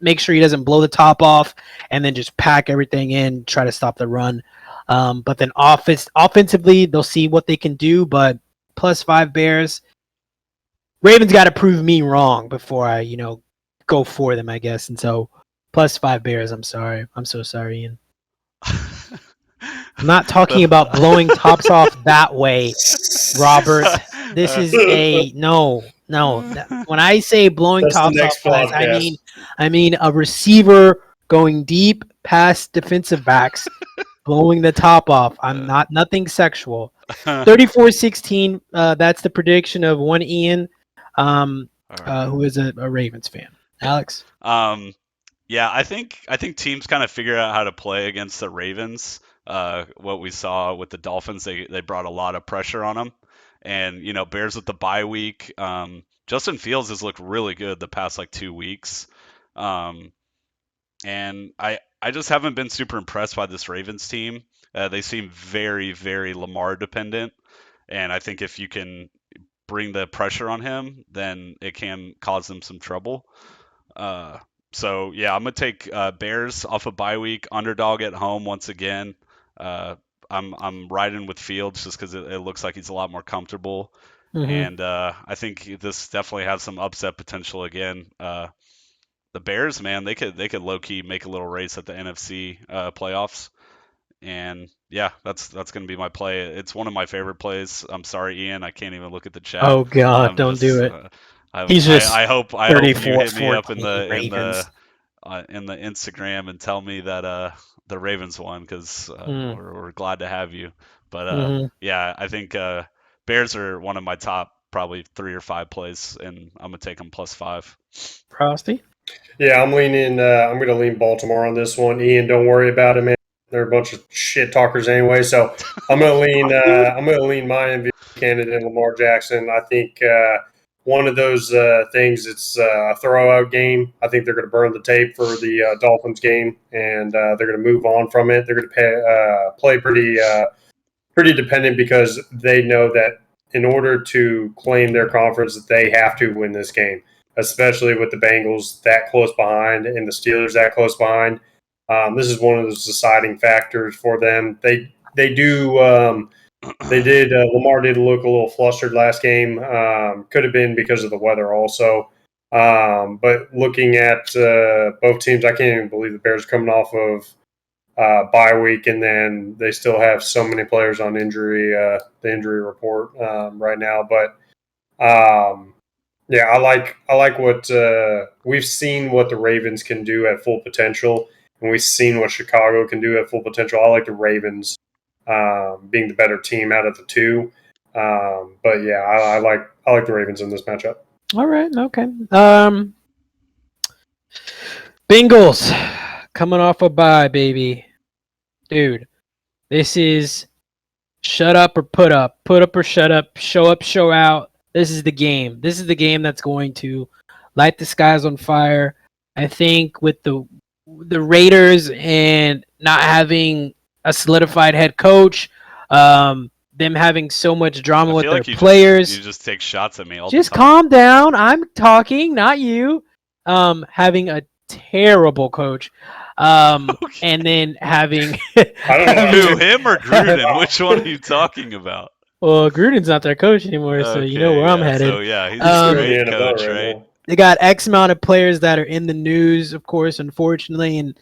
Make sure he doesn't blow the top off, and then just pack everything in, try to stop the run. But then offensively, they'll see what they can do, but +5 Bears. Ravens got to prove me wrong before I, go for them, I guess. And so +5 Bears. I'm sorry. I'm so sorry, Ian. I'm not talking about blowing tops off that way, Robert. This is no. When I say blowing tops off, guys, I mean a receiver going deep past defensive backs blowing the top off. I'm not nothing sexual. 34-16. That's the prediction of one Ian, All right. who is a Ravens fan. Alex. Yeah, I think teams kind of figure out how to play against the Ravens. What we saw with the Dolphins, they brought a lot of pressure on them, and Bears with the bye week. Justin Fields has looked really good the past like 2 weeks, and I just haven't been super impressed by this Ravens team. They seem very very Lamar dependent, and I think if you can bring the pressure on him, then it can cause them some trouble. Uh, so yeah, I'm gonna take Bears off a bye week, underdog at home once again. Uh, I'm riding with Fields just because it looks like he's a lot more comfortable, Mm-hmm. and I think this definitely has some upset potential again. The Bears, man, they could low key make a little race at the NFC playoffs, and yeah, that's gonna be my play. It's one of my favorite plays. I'm sorry, Ian, I can't even look at the chat. Oh God, I'm don't do just it. He's just I hope you hit me up 34-14 Ravens. in the Instagram and tell me that the Ravens won because Mm. we're glad to have you. But Mm-hmm. yeah, I think Bears are one of my top probably 3 or 5 plays, and I'm gonna take them +5. Frosty. Yeah, I'm leaning. I'm going to lean Baltimore on this one. Ian, don't worry about it, man. They're a bunch of shit talkers anyway. So I'm going to lean. I'm going to lean my MVP candidate, Lamar Jackson. I think one of those things. It's a throwout game. I think they're going to burn the tape for the Dolphins game, and they're going to move on from it. They're going to play pretty dependent because they know that in order to claim their conference, that they have to win this game, especially with the Bengals that close behind and the Steelers that close behind. This is one of those deciding factors for them. They do. They did. Lamar did look a little flustered last game. Could have been because of the weather also. But looking at both teams, I can't even believe the Bears are coming off of bye week, and then they still have so many players on the injury report right now. But yeah, I like what we've seen what the Ravens can do at full potential, and we've seen what Chicago can do at full potential. I like the Ravens being the better team out of the two. But yeah, I like the Ravens in this matchup. All right. Okay. Bengals coming off a bye, baby. Dude, this is shut up or put up or shut up, show out. This is the game. This is the game that's going to light the skies on fire. I think with the Raiders and not having a solidified head coach, them having so much drama I with feel their like players. you just take shots at me all Just the time. calm down. I'm talking, not you. Having a terrible coach. Okay. And then having I don't know. Who, him or Gruden? Which one are you talking about? well, Gruden's not their coach anymore, so you know Okay, where I'm yeah. headed. So yeah, he's He's a still in great the NFL coach, right right? now. They got X amount of players that are in the news, of course, unfortunately, and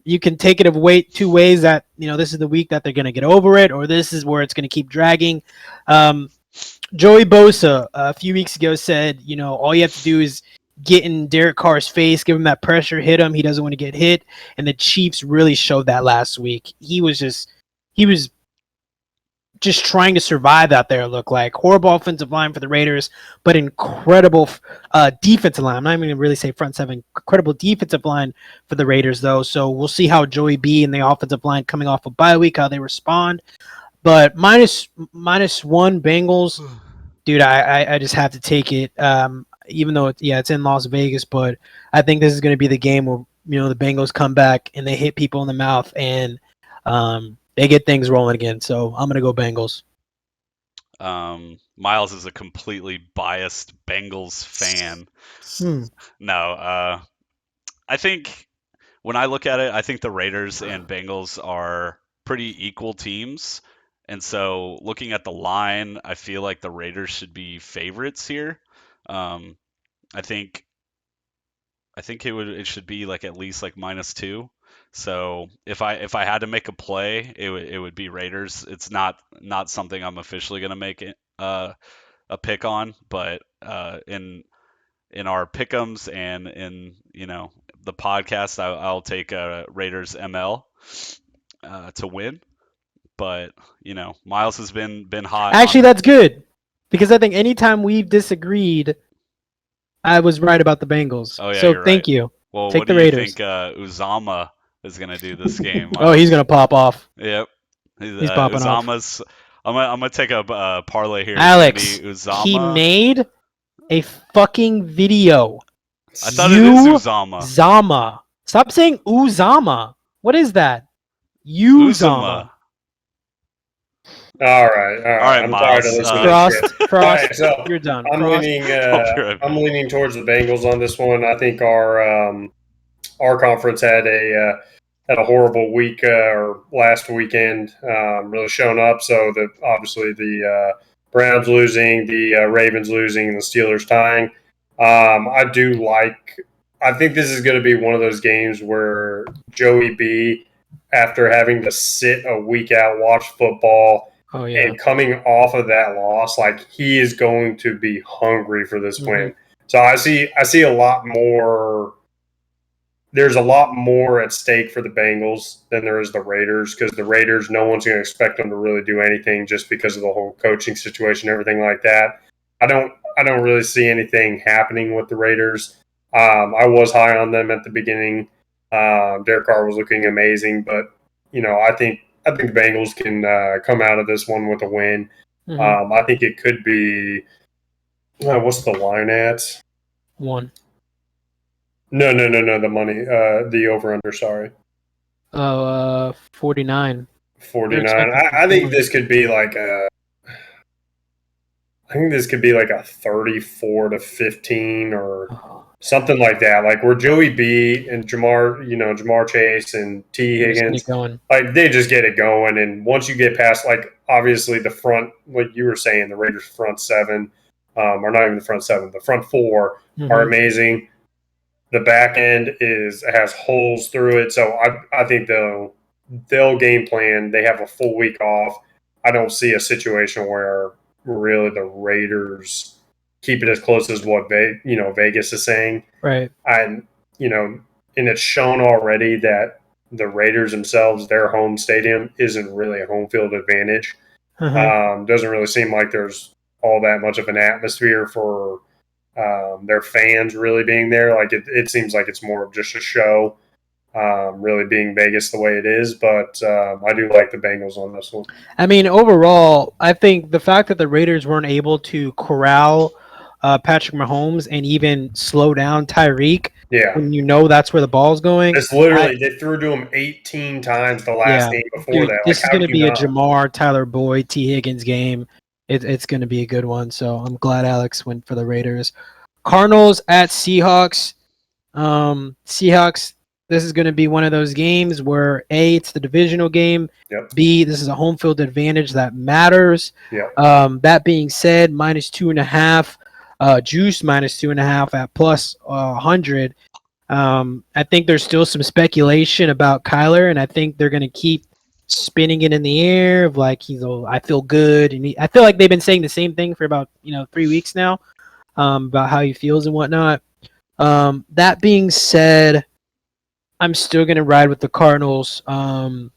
you can take it away two ways that, this is the week that they're going to get over it, or this is where it's going to keep dragging. Joey Bosa a few weeks ago said, all you have to do is get in Derek Carr's face, give him that pressure, hit him. He doesn't want to get hit. And the Chiefs really showed that last week. He was just trying to survive out there. Look like horrible offensive line for the Raiders, but incredible defensive line. I'm not even going to really say front seven. Incredible defensive line for the Raiders, though. So we'll see how Joey B and the offensive line coming off a bye week, how they respond. But minus one Bengals, dude, I just have to take it. Even though it's in Las Vegas, but I think this is going to be the game where the Bengals come back and they hit people in the mouth and they get things rolling again. So I'm going to go Bengals. Miles is a completely biased Bengals fan. No, I think when I look at it, I think the Raiders and Bengals are pretty equal teams. And so looking at the line, I feel like the Raiders should be favorites here. I think it should be like at least like -2. So if I had to make a play, it would be Raiders. It's not something I'm officially gonna make a pick on, but in our pick'ems and in the podcast, I'll take Raiders ML. to win. But Miles has been hot. Actually, that's good because I think anytime we've disagreed, I was right about the Bengals. Oh yeah, So you're right. thank you. Well, Take what the do you Raiders. think Uzama is gonna do this game? Oh, he's gonna pop off. Yep. He's popping off. Uzama's. I'm gonna take a parlay here. Alex, It's gonna be Uzama. he made a fucking video. I thought it is Uzama. Zama. Stop saying Uzama. What is that? Uzama. All right. I'm Miles. tired of listening to this shit. Frost, All right, so you're done. I'm Frost. leaning. Right I'm leaning towards the Bengals on this one. I think our conference had a horrible week or last weekend, really shown up. So obviously the Browns losing, the Ravens losing, and the Steelers tying. I think this is going to be one of those games where Joey B, after having to sit a week out, watch football, and coming off of that loss, like he is going to be hungry for this win. So I see a lot more. There's a lot more at stake for the Bengals than there is the Raiders, because the Raiders, no one's going to expect them to really do anything just because of the whole coaching situation, everything like that. I don't really see anything happening with the Raiders. I was high on them at the beginning. Derek Carr was looking amazing, but I think the Bengals can come out of this one with a win. I think it could be. What's the line at? 1. No. The money, the over/under. Sorry. 49. 49. I think this could be like a. I think this could be like a 34-15 or something like that. Like where Joey B and Jamar Chase and T Higgins, like they just get it going. And once you get past, like obviously the front, like you were saying, the Raiders front 7, or not even the front 7, the front 4 are amazing. The back end has holes through it, so I think they'll game plan. They have a full week off. I don't see a situation where really the Raiders keep it as close as what Vegas is saying. Right. And it's shown already that the Raiders themselves, their home stadium isn't really a home field advantage. Doesn't really seem like there's all that much of an atmosphere for their fans really being there. Like it seems like it's more of just a show, really being Vegas the way it is. But I do like the Bengals on this one. I mean, overall, I think the fact that the Raiders weren't able to corral Patrick Mahomes and even slow down Tyreek, when that's where the ball's going. It's literally they threw to him 18 times the last game before that. This is going to be a Jamar, Tyler Boyd, T Higgins game. It's going to be a good one. So I'm glad Alex went for the Raiders. Cardinals at Seahawks. Seahawks, this is going to be one of those games where A, it's the divisional game. B, this is a home field advantage that matters. That being said, -2.5. Juice -2.5 at plus 100. I think there's still some speculation about Kyler, and I think they're going to keep spinning it in the air of like I feel good, and I feel like they've been saying the same thing for about 3 weeks now, about how he feels and whatnot. That being said, I'm still gonna ride with the Cardinals. I'm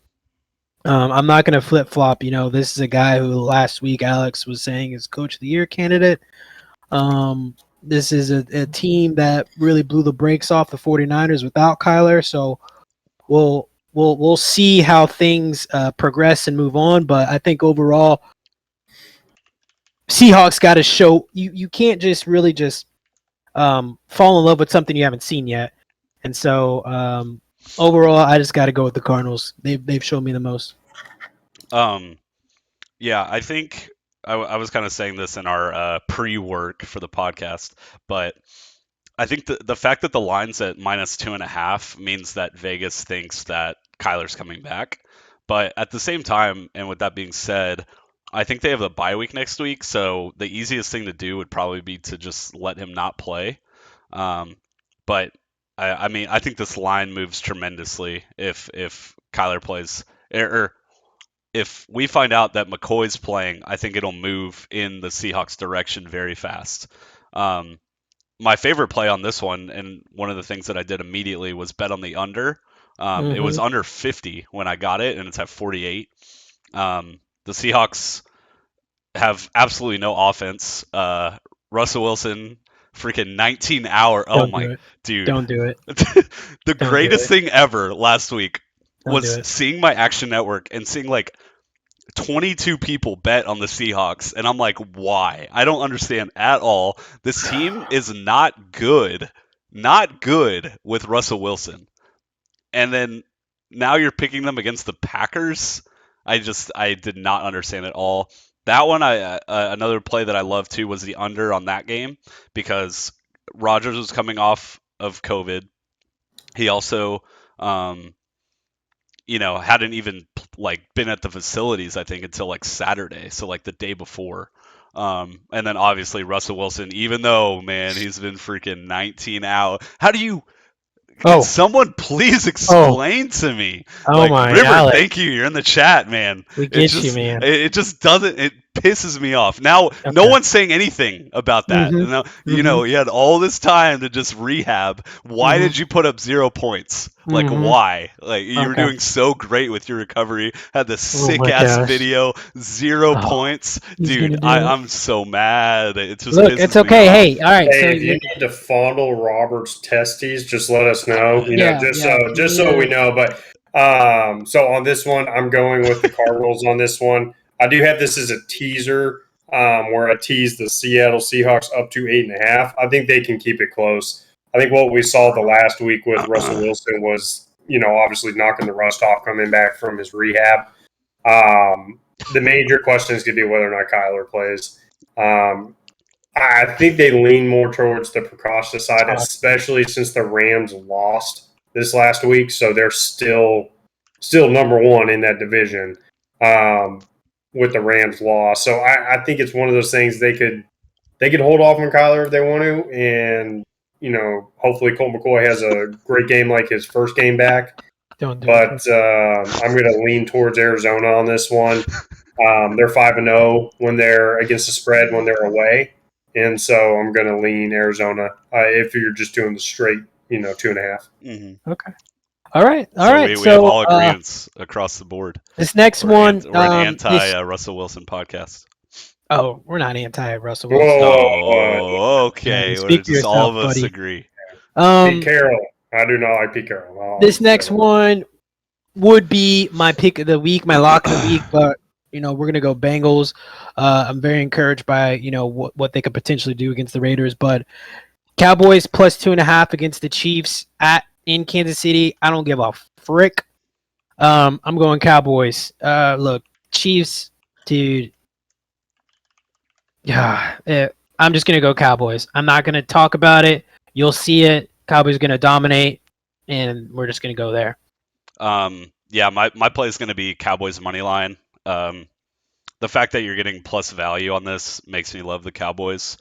not gonna flip flop. This is a guy who last week Alex was saying is Coach of the Year candidate. This is a team that really blew the brakes off the 49ers without Kyler, so we'll see how things progress and move on. But I think overall, Seahawks got to show you can't just really fall in love with something you haven't seen yet. And so overall, I just got to go with the Cardinals. They've shown me the most. Yeah, I think I was kind of saying this in our pre-work for the podcast, but I think the fact that the line's at -2.5 means that Vegas thinks that Kyler's coming back. But at the same time, and with that being said, I think they have a bye week next week, so the easiest thing to do would probably be to just let him not play. But I mean, I think this line moves tremendously if Kyler plays, or if we find out that McCoy's playing. I think it'll move in the Seahawks' direction very fast. My favorite play on this one, and one of the things that I did immediately, was bet on the under. It was under 50 when I got it, and it's at 48. The Seahawks have absolutely no offense. Russell Wilson, freaking 19-hour. Oh my, dude. Don't do it. The greatest thing ever last week was do it. seeing my Action Network and seeing like 22 people bet on the Seahawks, and I'm like, why? I don't understand at all. This team is not good with Russell Wilson. And then now you're picking them against the Packers. I did not understand at all. That one, another play that I love too was the under on that game because Rodgers was coming off of COVID. He also, hadn't even been at the facilities, I think, until like Saturday, so like the day before. And then obviously Russell Wilson, even though, man, he's been freaking 19 out. How do you? Can someone please explain to me? My River, Alex. thank you. You're in the chat, man. We get you, man. It just doesn't. It pisses me off. Now, no one's saying anything about that. Now, you had all this time to just rehab. Why did you put up 0 points? Why? You were doing so great with your recovery. Had the sick ass video. 0 points, dude. I'm so mad. It just look. It's okay. Hey, all right. Hey, so if you need to fondle Robert's testes, just let us know. Just so we know. But so on this one, I'm going with the Cardinals on this one. I do have this as a teaser where I tease the Seattle Seahawks up to 8.5. I think they can keep it close. I think what we saw the last week with Russell Wilson was, obviously knocking the rust off coming back from his rehab. The major question is going to be whether or not Kyler plays. I think they lean more towards the precautious side, especially since the Rams lost this last week. So they're still number one in that division. With the Rams loss. So I think it's one of those things they could hold off on Kyler if they want to. And, hopefully Colt McCoy has a great game like his first game back. I'm going to lean towards Arizona on this one. They're 5-0 when they're against the spread when they're away. And so I'm going to lean Arizona if you're just doing the straight, 2.5. Mm-hmm. Okay. All right. We have all agreements across the board. This next one, we're an anti-Russell Wilson podcast. Oh, we're not anti-Russell Wilson. Oh, okay. All of us agree. Pete Carroll. I do not like Pete Carroll. This next one would be my pick of the week, my lock of the week, but we're gonna go Bengals. I'm very encouraged by what they could potentially do against the Raiders, but Cowboys plus 2.5 against the Chiefs in Kansas City. I don't give a frick. I'm going Cowboys. Look, Chiefs, dude. Yeah, I'm just gonna go Cowboys. I'm not gonna talk about it. You'll see it. Cowboys gonna dominate, and we're just gonna go there. My play is gonna be Cowboys money line. The fact that you're getting plus value on this makes me love the Cowboys.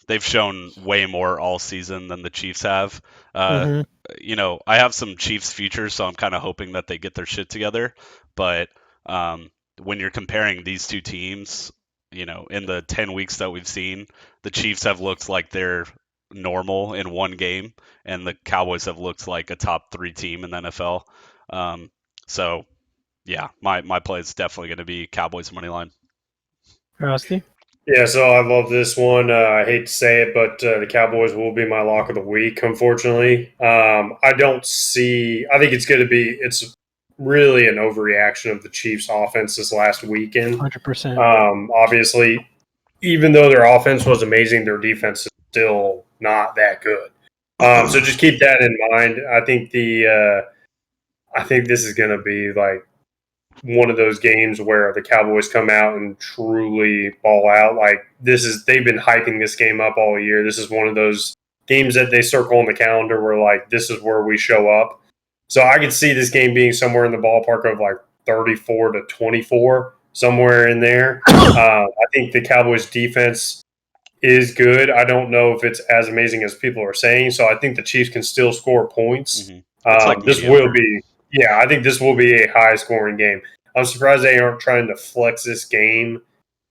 They've shown way more all season than the Chiefs have. I have some Chiefs futures, so I'm kind of hoping that they get their shit together. But when you're comparing these two teams, in the 10 weeks that we've seen, the Chiefs have looked like they're normal in one game, and the Cowboys have looked like a top 3 team in the NFL. So, yeah, my play is definitely going to be Cowboys money line. Rusty? Yeah, so I love this one. I hate to say it, but the Cowboys will be my lock of the week, unfortunately. I think it's really an overreaction of the Chiefs' offense this last weekend. 100%. Obviously, even though their offense was amazing, their defense is still not that good. So just keep that in mind. I think this is going to be like one of those games where the Cowboys come out and truly ball out. They've been hyping this game up all year. This is one of those games that they circle on the calendar where this is where we show up. So I could see this game being somewhere in the ballpark of 34-24, somewhere in there. I think the Cowboys defense is good. I don't know if it's as amazing as people are saying. So I think the Chiefs can still score points. Mm-hmm. I think this will be a high scoring game. I'm surprised they aren't trying to flex this game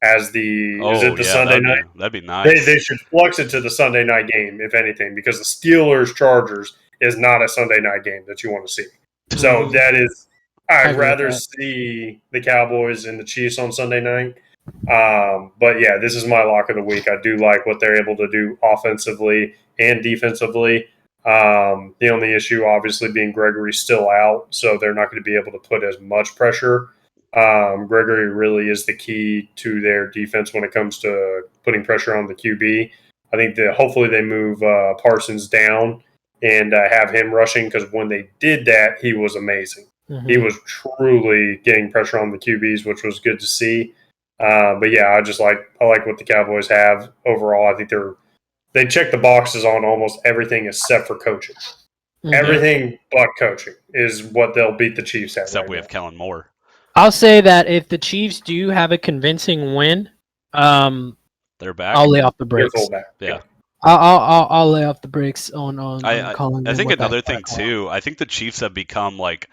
as Sunday night? That'd be nice. They should flex it to the Sunday night game, if anything, because the Steelers-Chargers is not a Sunday night game that you want to see. So that is, I I'd agree with rather that. see the Cowboys and the Chiefs on Sunday night. But yeah, this is my lock of the week. I do like what they're able to do offensively and defensively. The only issue, obviously, being Gregory's still out, so they're not going to be able to put as much pressure. Gregory really is the key to their defense when it comes to putting pressure on the QB. I think that hopefully they move Parsons down and have him rushing, because when they did that, he was amazing. Mm-hmm. He was truly getting pressure on the QBs, which was good to see. But yeah, I like what the Cowboys have overall. I think they check the boxes on almost everything except for coaching. Mm-hmm. Everything but coaching is what they'll beat the Chiefs at. Except right we now. have Kellen Moore. I'll say that if the Chiefs do have a convincing win, they're back. I'll lay off the Their brakes. fullback. Yeah. I'll lay off the brakes on calling. I think them another thing too. I think the Chiefs have become like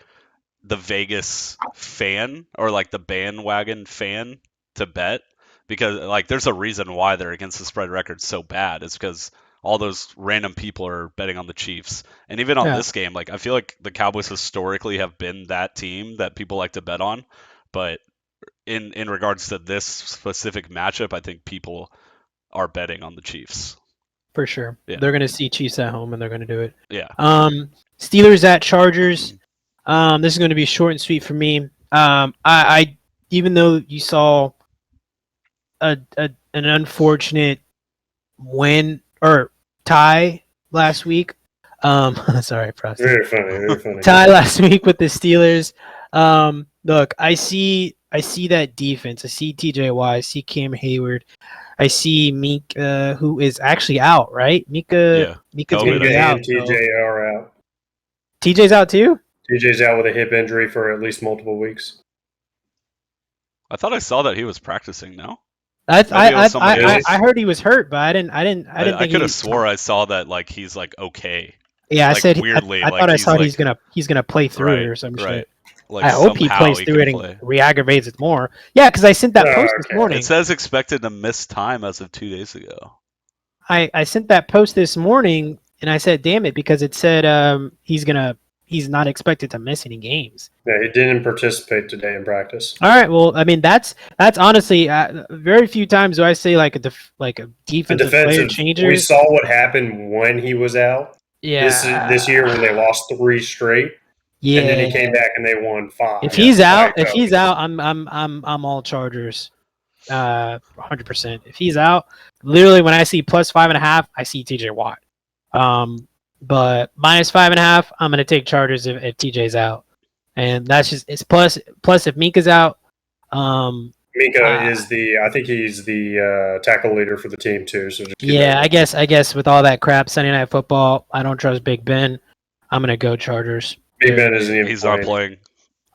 the Vegas fan, or like the bandwagon fan to bet, because like there's a reason why their against the spread record so bad. It's because all those random people are betting on the Chiefs. And even on this game, like I feel like the Cowboys historically have been that team that people like to bet on, but in regards to this specific matchup, I think people are betting on the Chiefs. For sure. Yeah. They're going to see Chiefs at home and they're going to do it. Yeah. Steelers at Chargers. This is going to be short and sweet for me. I even though you saw an unfortunate win or tie last week. Sorry, Frosty. Very funny. Tie last week with the Steelers. Look, I see that defense. I see TJ Watt. I see Cam Hayward. I see Mika, who is actually out, right? Mika's going to be out. And TJ are out. TJ's out too? TJ's out with a hip injury for at least multiple weeks. I thought I saw that he was practicing now. I heard he was hurt, but I didn't think I could have swore I saw that like he's like okay. Yeah, like, I said weirdly. I thought I saw he's gonna play through it or some shit. Like I hope he plays through it and re-aggravates it more. Yeah, because I sent that post this morning. It says expected to miss time as of 2 days ago. I sent that post this morning and I said, damn it, because it said he's not expected to miss any games. Yeah, he didn't participate today in practice. All right, well, I mean that's honestly very few times do I say like a defensive player changer. We saw what happened when he was out. Yeah, this year when they lost 3 straight. Yeah, and then he came back and they won 5. If he's out, I'm all Chargers, 100%. If he's out, literally when I see plus 5.5, I see TJ Watt. But minus 5.5, I'm gonna take Chargers if TJ's out, and that's just it's plus if Mika's out. Mika is I think he's the tackle leader for the team too. So just I guess with all that crap Sunday Night Football, I don't trust Big Ben. I'm gonna go Chargers. Big Ben isn't even He's not playing.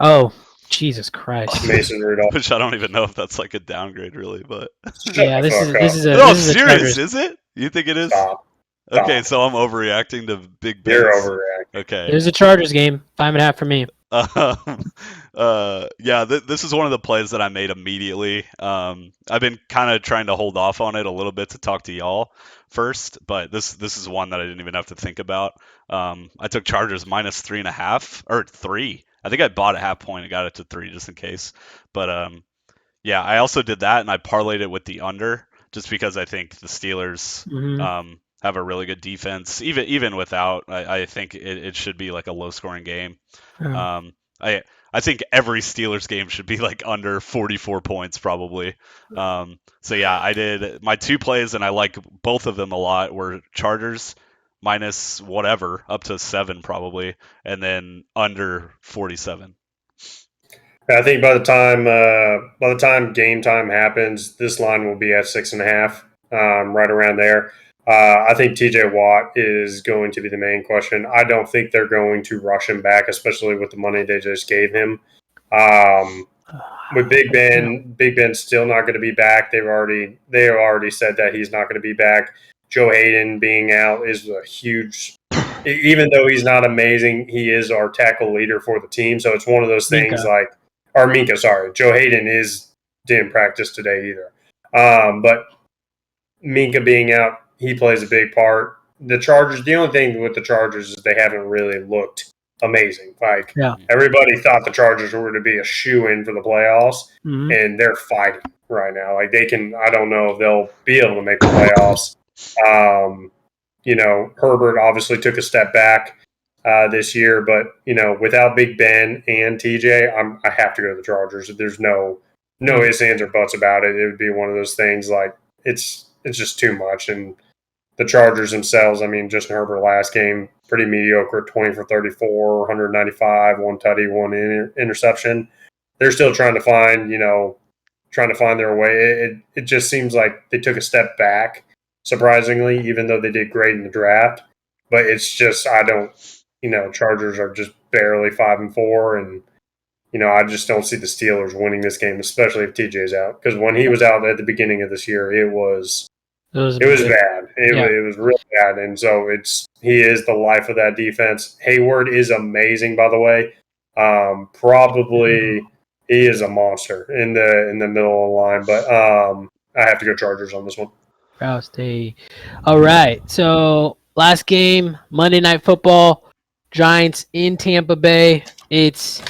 Oh, Jesus Christ. Mason Rudolph. Which I don't even know if that's like a downgrade really, but yeah, this is serious, is it? You think it is? Stop. Okay, so I'm overreacting to Big Ben. You're overreacting. Okay. There's a Chargers game, 5.5 for me. This is one of the plays that I made immediately. I've been kind of trying to hold off on it a little bit to talk to y'all first, but this is one that I didn't even have to think about. I took Chargers minus 3.5 or 3. I think I bought a half point and got it to 3 just in case. But I also did that and I parlayed it with the under just because I think the Steelers have a really good defense. Even without, I think it should be like a low scoring game. I think every Steelers game should be like under 44 points probably. I did my 2 plays and I like both of them a lot were Chargers minus whatever up to 7 probably, and then under 47. I think by the time game time happens, this line will be at 6.5, right around there. I think TJ Watt is going to be the main question. I don't think they're going to rush him back, especially with the money they just gave him. With Big Ben's still not going to be back. They have already said that he's not going to be back. Joe Hayden being out is a huge. Even though he's not amazing, he is our tackle leader for the team. So it's one of those things Joe Hayden didn't practice today either. But Minka being out, he plays a big part. The Chargers, the only thing with the Chargers is they haven't really looked amazing. Like Yeah. everybody thought the Chargers were to be a shoe-in for the playoffs, Mhm. and they're fighting right now. Like they can. I don't know if they'll be able to make the playoffs. Herbert obviously took a step back this year, but without Big Ben and TJ, I have to go to the Chargers. There's no ifs, ands, or buts about it. It would be one of those things like it's just too much. And the Chargers themselves, I mean, Justin Herbert last game pretty mediocre, 20 for 34, 195, one tutty, one interception. They're still trying to find their way. It just seems like they took a step back, surprisingly, even though they did great in the draft. But it's just Chargers are just barely 5-4, and I just don't see the Steelers winning this game, especially if TJ's out. Because when he was out at the beginning of this year, it was bad. It was real bad, and so he is the life of that defense. Hayward is amazing, by the way. Probably he is a monster in the middle of the line, but I have to go Chargers on this one. All right. So last game, Monday Night Football, Giants in Tampa Bay. It's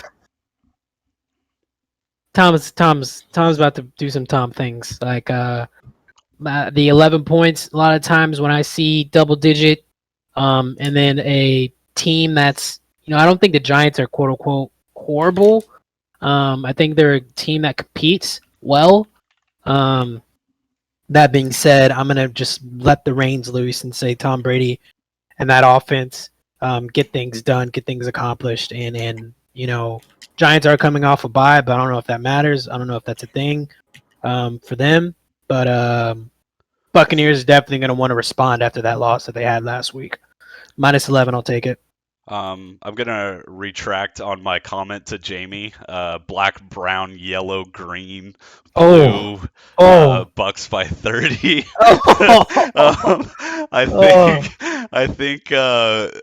Tom's about to do some Tom things. Like the 11 points. A lot of times when I see double digit, and then a team that's I don't think the Giants are quote unquote horrible. I think they're a team that competes well. That being said, I'm gonna just let the reins loose and say Tom Brady and that offense get things done, get things accomplished, and Giants are coming off a bye, but I don't know if that matters. I don't know if that's a thing for them. But Buccaneers is definitely going to want to respond after that loss that they had last week. -11, I'll take it. I'm gonna retract on my comment to Jamie. Black, brown, yellow, green, blue. Bucks by 30. I think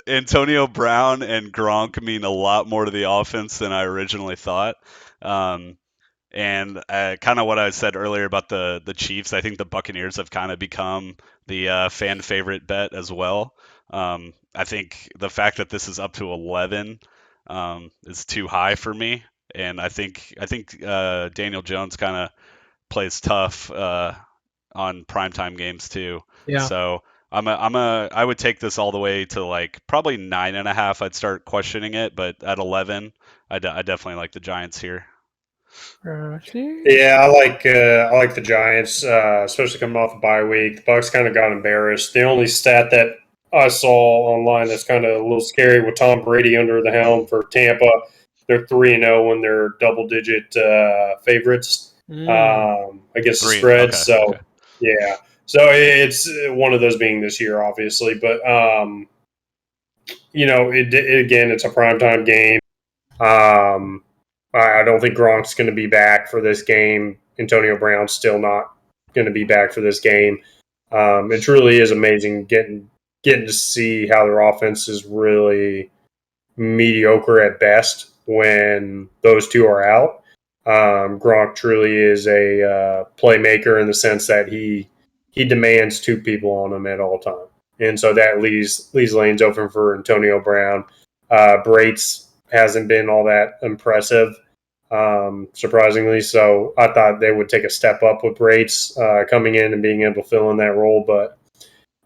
Antonio Brown and Gronk mean a lot more to the offense than I originally thought. And kind of what I said earlier about the Chiefs, I think the Buccaneers have kind of become the fan favorite bet as well. I think the fact that this is up to 11 is too high for me, and I think Daniel Jones kind of plays tough on primetime games too. Yeah. So I would take this all the way to like probably 9.5. I'd start questioning it, but at 11, I definitely like the Giants here. Yeah, I like the Giants, especially coming off a bye week. The Bucks kind of got embarrassed. The only stat that I saw online that's kind of a little scary with Tom Brady under the helm for Tampa, they're 3-0 when they're double-digit favorites against the spread. Okay. Yeah, so it's one of those being this year, obviously, but again, it's a primetime game. I don't think Gronk's going to be back for this game. Antonio Brown's still not going to be back for this game. It truly is amazing getting to see how their offense is really mediocre at best when those two are out. Gronk truly is a playmaker in the sense that he demands two people on him at all times, and so that leaves lanes open for Antonio Brown. Brates hasn't been all that impressive. Surprisingly. So I thought they would take a step up with Brates coming in and being able to fill in that role. But,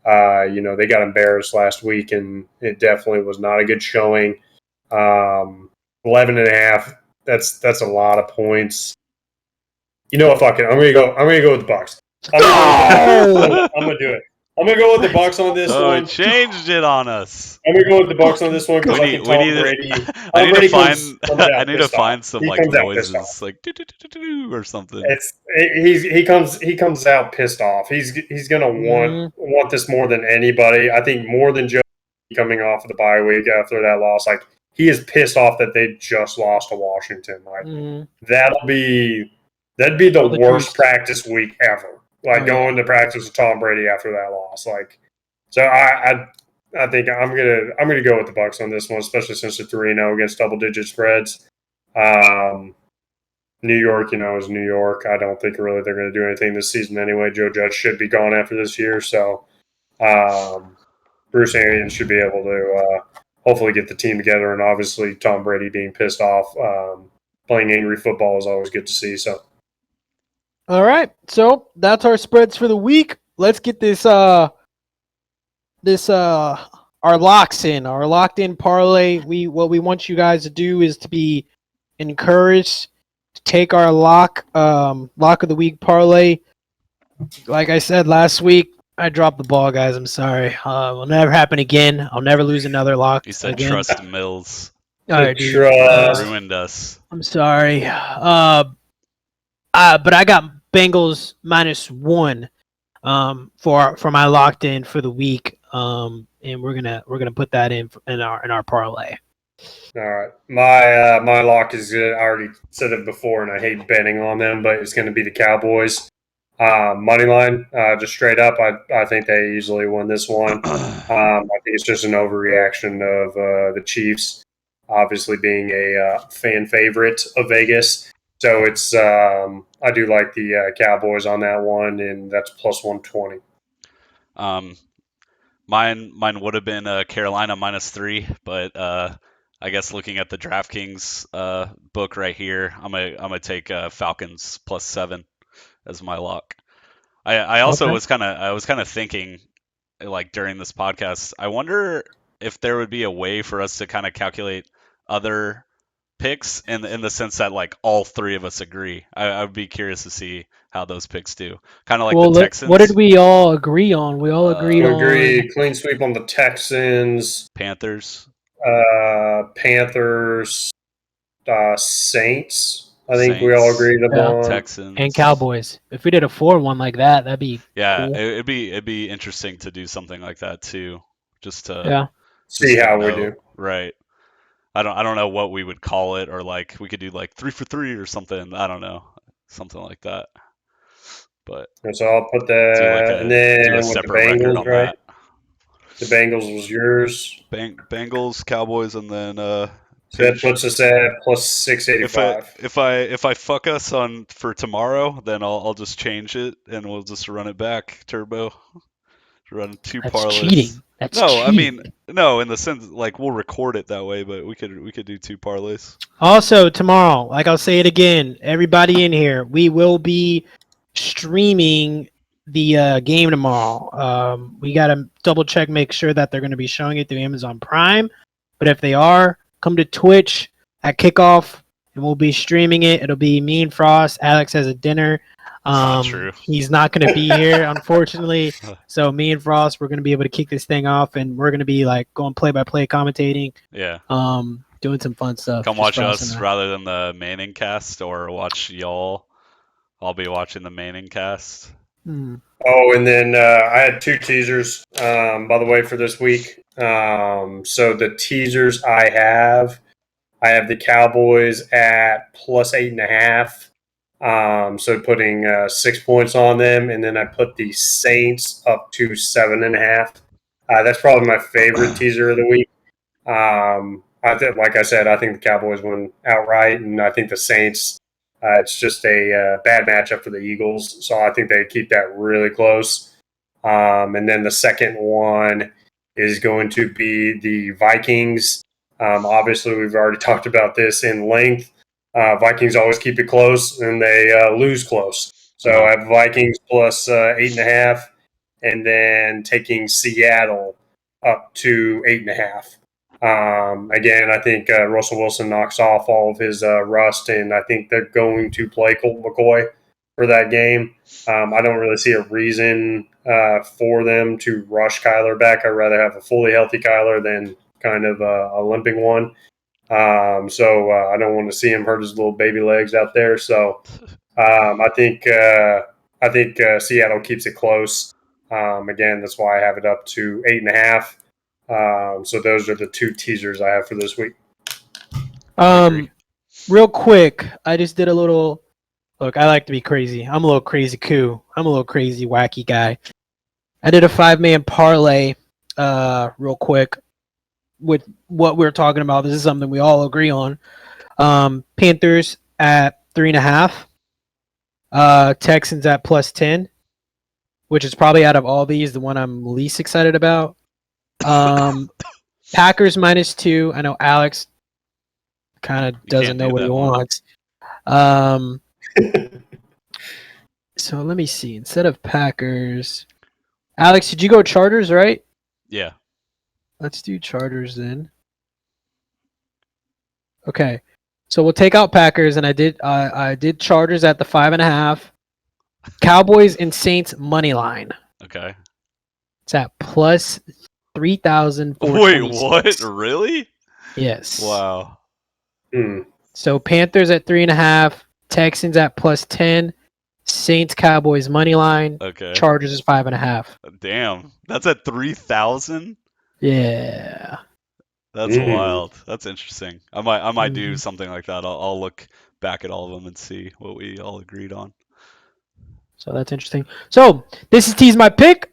they got embarrassed last week, and it definitely was not a good showing. 11.5, that's a lot of points. Fuck it. I'm going to go with the Bucks. I'm going to do it. I'm going to go with the Bucks on this one. Oh, it changed it on us. I'm going to go with the Bucks on this one because I think Tom Brady. I need to find some like noises, like or something. He comes out pissed off. He's going to want this more than anybody. I think more than Joe coming off of the bye week after that loss. Like he is pissed off that they just lost to Washington. Like that'd be the worst practice week ever. Like going to practice with Tom Brady after that loss. Like, so I think I'm gonna go with the Bucks on this one, especially since they're 3-0 against double-digit spreads. New York, is New York. I don't think really they're going to do anything this season anyway. Joe Judge should be gone after this year, so Bruce Arians should be able to hopefully get the team together. And obviously, Tom Brady being pissed off, playing angry football is always good to see. So, All right, so that's our spreads for the week. Let's get this our locks in, our locked in parlay. What we want you guys to do is to be encouraged to take our lock of the week parlay. Like I said last week, I dropped the ball, guys. I'm sorry. Will never happen again. I'll never lose another lock. You said again. trust Mills. All right, dude. Ruined us. I'm sorry. But I got Bengals -1 for my locked in for the week. And we're gonna put that in our parlay. all right, my lock is good. I already said it before, and I hate betting on them, but it's going to be the Cowboys. Money line, just straight up. I think they easily win this one. I think it's just an overreaction of the Chiefs, obviously being a fan favorite of Vegas. So it's I do like the Cowboys on that one, and that's +120. Mine would have been Carolina -3, but I guess looking at the DraftKings book right here, I'm gonna take Falcons +7 as my lock. I also was kind of thinking, like, during this podcast, I wonder if there would be a way for us to kind of calculate other picks in the sense that, like, all three of us agree. I would be curious to see how those picks do. Kind of like the Texans. What did we all agree on? We all agreed on clean sweep on the Texans, Panthers, Panthers, Saints. I think we all agreed upon Texans and Cowboys. If we did a 4-1 like that, that'd be cool. It'd be interesting to do something like that too, just to see how we do. Right. I don't know what we would call it, or like we could do like 3 for 3 or something. I don't know, something like that. But so I'll put that, and then do a with separate the Bengals, record on right? that. The Bengals was yours. Bengals, Cowboys, and then so that puts us at +685. If I fuck us on for tomorrow, then I'll just change it and we'll just run it back turbo. Run 2 parlays. Cheating. That's cheating. I mean, no, in the sense, like, we'll record it that way, but we could do 2 parlays. Also, tomorrow, like, I'll say it again, everybody in here, we will be streaming the game tomorrow. We got to double check, make sure that they're going to be showing it through Amazon Prime. But if they are, come to Twitch at kickoff, and we'll be streaming it. It'll be me and Frost. Alex has a dinner. Not true. He's not going to be here, unfortunately. So me and Frost, we're going to be able to kick this thing off, and we're going to be like going play-by-play commentating. Yeah. Doing some fun stuff. Come watch us rather than the Manning cast, or watch y'all. I'll be watching the Manning cast. Oh, and then I had 2 teasers, by the way, for this week. So the teasers I have the Cowboys at +8.5. So putting 6 points on them, and then I put the Saints up to 7.5. That's probably my favorite teaser of the week. Like I said, I think the Cowboys win outright, and I think the Saints. It's just a bad matchup for the Eagles, so I think they keep that really close. And then the second one is going to be the Vikings. Obviously, we've already talked about this in length. Vikings always keep it close, and they lose close. So I have Vikings +8.5, and then taking Seattle up to 8.5. Again, I think Russell Wilson knocks off all of his rust, and I think they're going to play Colt McCoy for that game. I don't really see a reason for them to rush Kyler back. I'd rather have a fully healthy Kyler than kind of a limping one. So I don't want to see him hurt his little baby legs out there. So I think Seattle keeps it close. Again, that's why I have it up to 8.5. So those are the 2 teasers I have for this week. Real quick, I just did a little. Look, I like to be crazy. I'm a little crazy cool. I'm a little crazy wacky guy. I did a 5-man parlay, real quick, with what we're talking about. This is something we all agree on. Panthers at 3.5. Texans at +10, which is probably out of all these the one I'm least excited about. Packers -2. I know Alex kind of doesn't can't know do what he that one. wants. So let me see. Instead of Packers, Alex, did you go Chargers, right? Yeah. Let's do Chargers then. Okay. So we'll take out Packers, and I did Chargers at the 5.5. Cowboys and Saints money line. Okay. It's at plus 3,000. Wait, what? Really? Yes. Wow. So Panthers at 3.5. Texans at plus 10. Saints Cowboys money line. Okay. Chargers is 5.5. Damn. That's at 3,000? Yeah. That's wild. That's interesting. I might do Mhm. something like that. I'll look back at all of them and see what we all agreed on. So that's interesting. So this is Tease My Pick.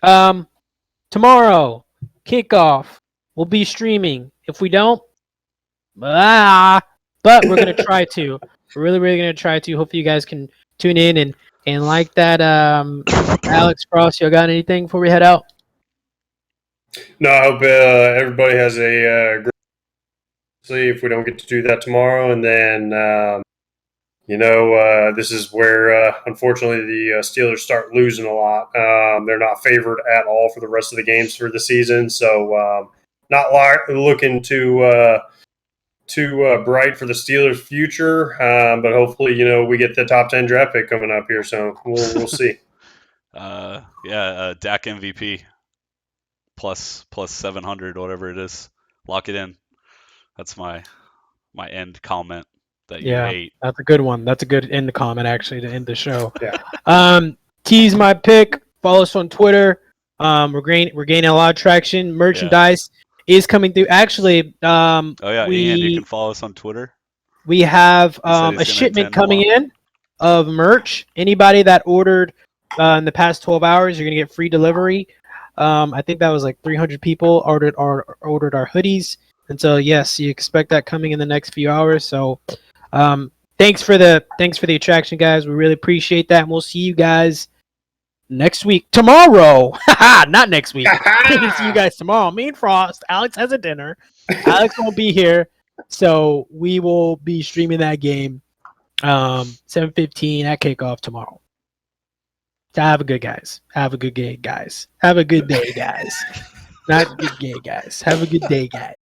Tomorrow, kickoff. We'll be streaming. If we don't, but we're gonna try to. We're really gonna try to. Hopefully you guys can tune in and like that. Alex Frost, you got anything before we head out? No, I hope everybody has a great. See if we don't get to do that tomorrow, and then this is where unfortunately the Steelers start losing a lot. They're not favored at all for the rest of the games for the season, so not looking too bright for the Steelers' future. But hopefully, we get the top 10 draft pick coming up here, so we'll see. Dak MVP plus 700, whatever it is. Lock it in. That's my end comment that you hate. That's a good one. That's a good end comment actually to end the show. Yeah. Tease My Pick. Follow us on Twitter. We're gaining a lot of traction. Merchandise is coming through. Actually, Ian, you can follow us on Twitter. We have said he's a gonna shipment attend coming in of merch. Anybody that ordered in the past 12 hours, you're gonna get free delivery. I think that was like 300 people ordered our hoodies, and so yes, you expect that coming in the next few hours. So, thanks for the attraction, guys. We really appreciate that, and we'll see you guys next week. Tomorrow, not next week. See you guys tomorrow. Me and Frost. Alex has a dinner. Alex won't be here, so we will be streaming that game 7:15 at kickoff tomorrow. Have a good guys. Have a good day, guys. Have a good day, guys. Not good day, guys. Have a good day, guys.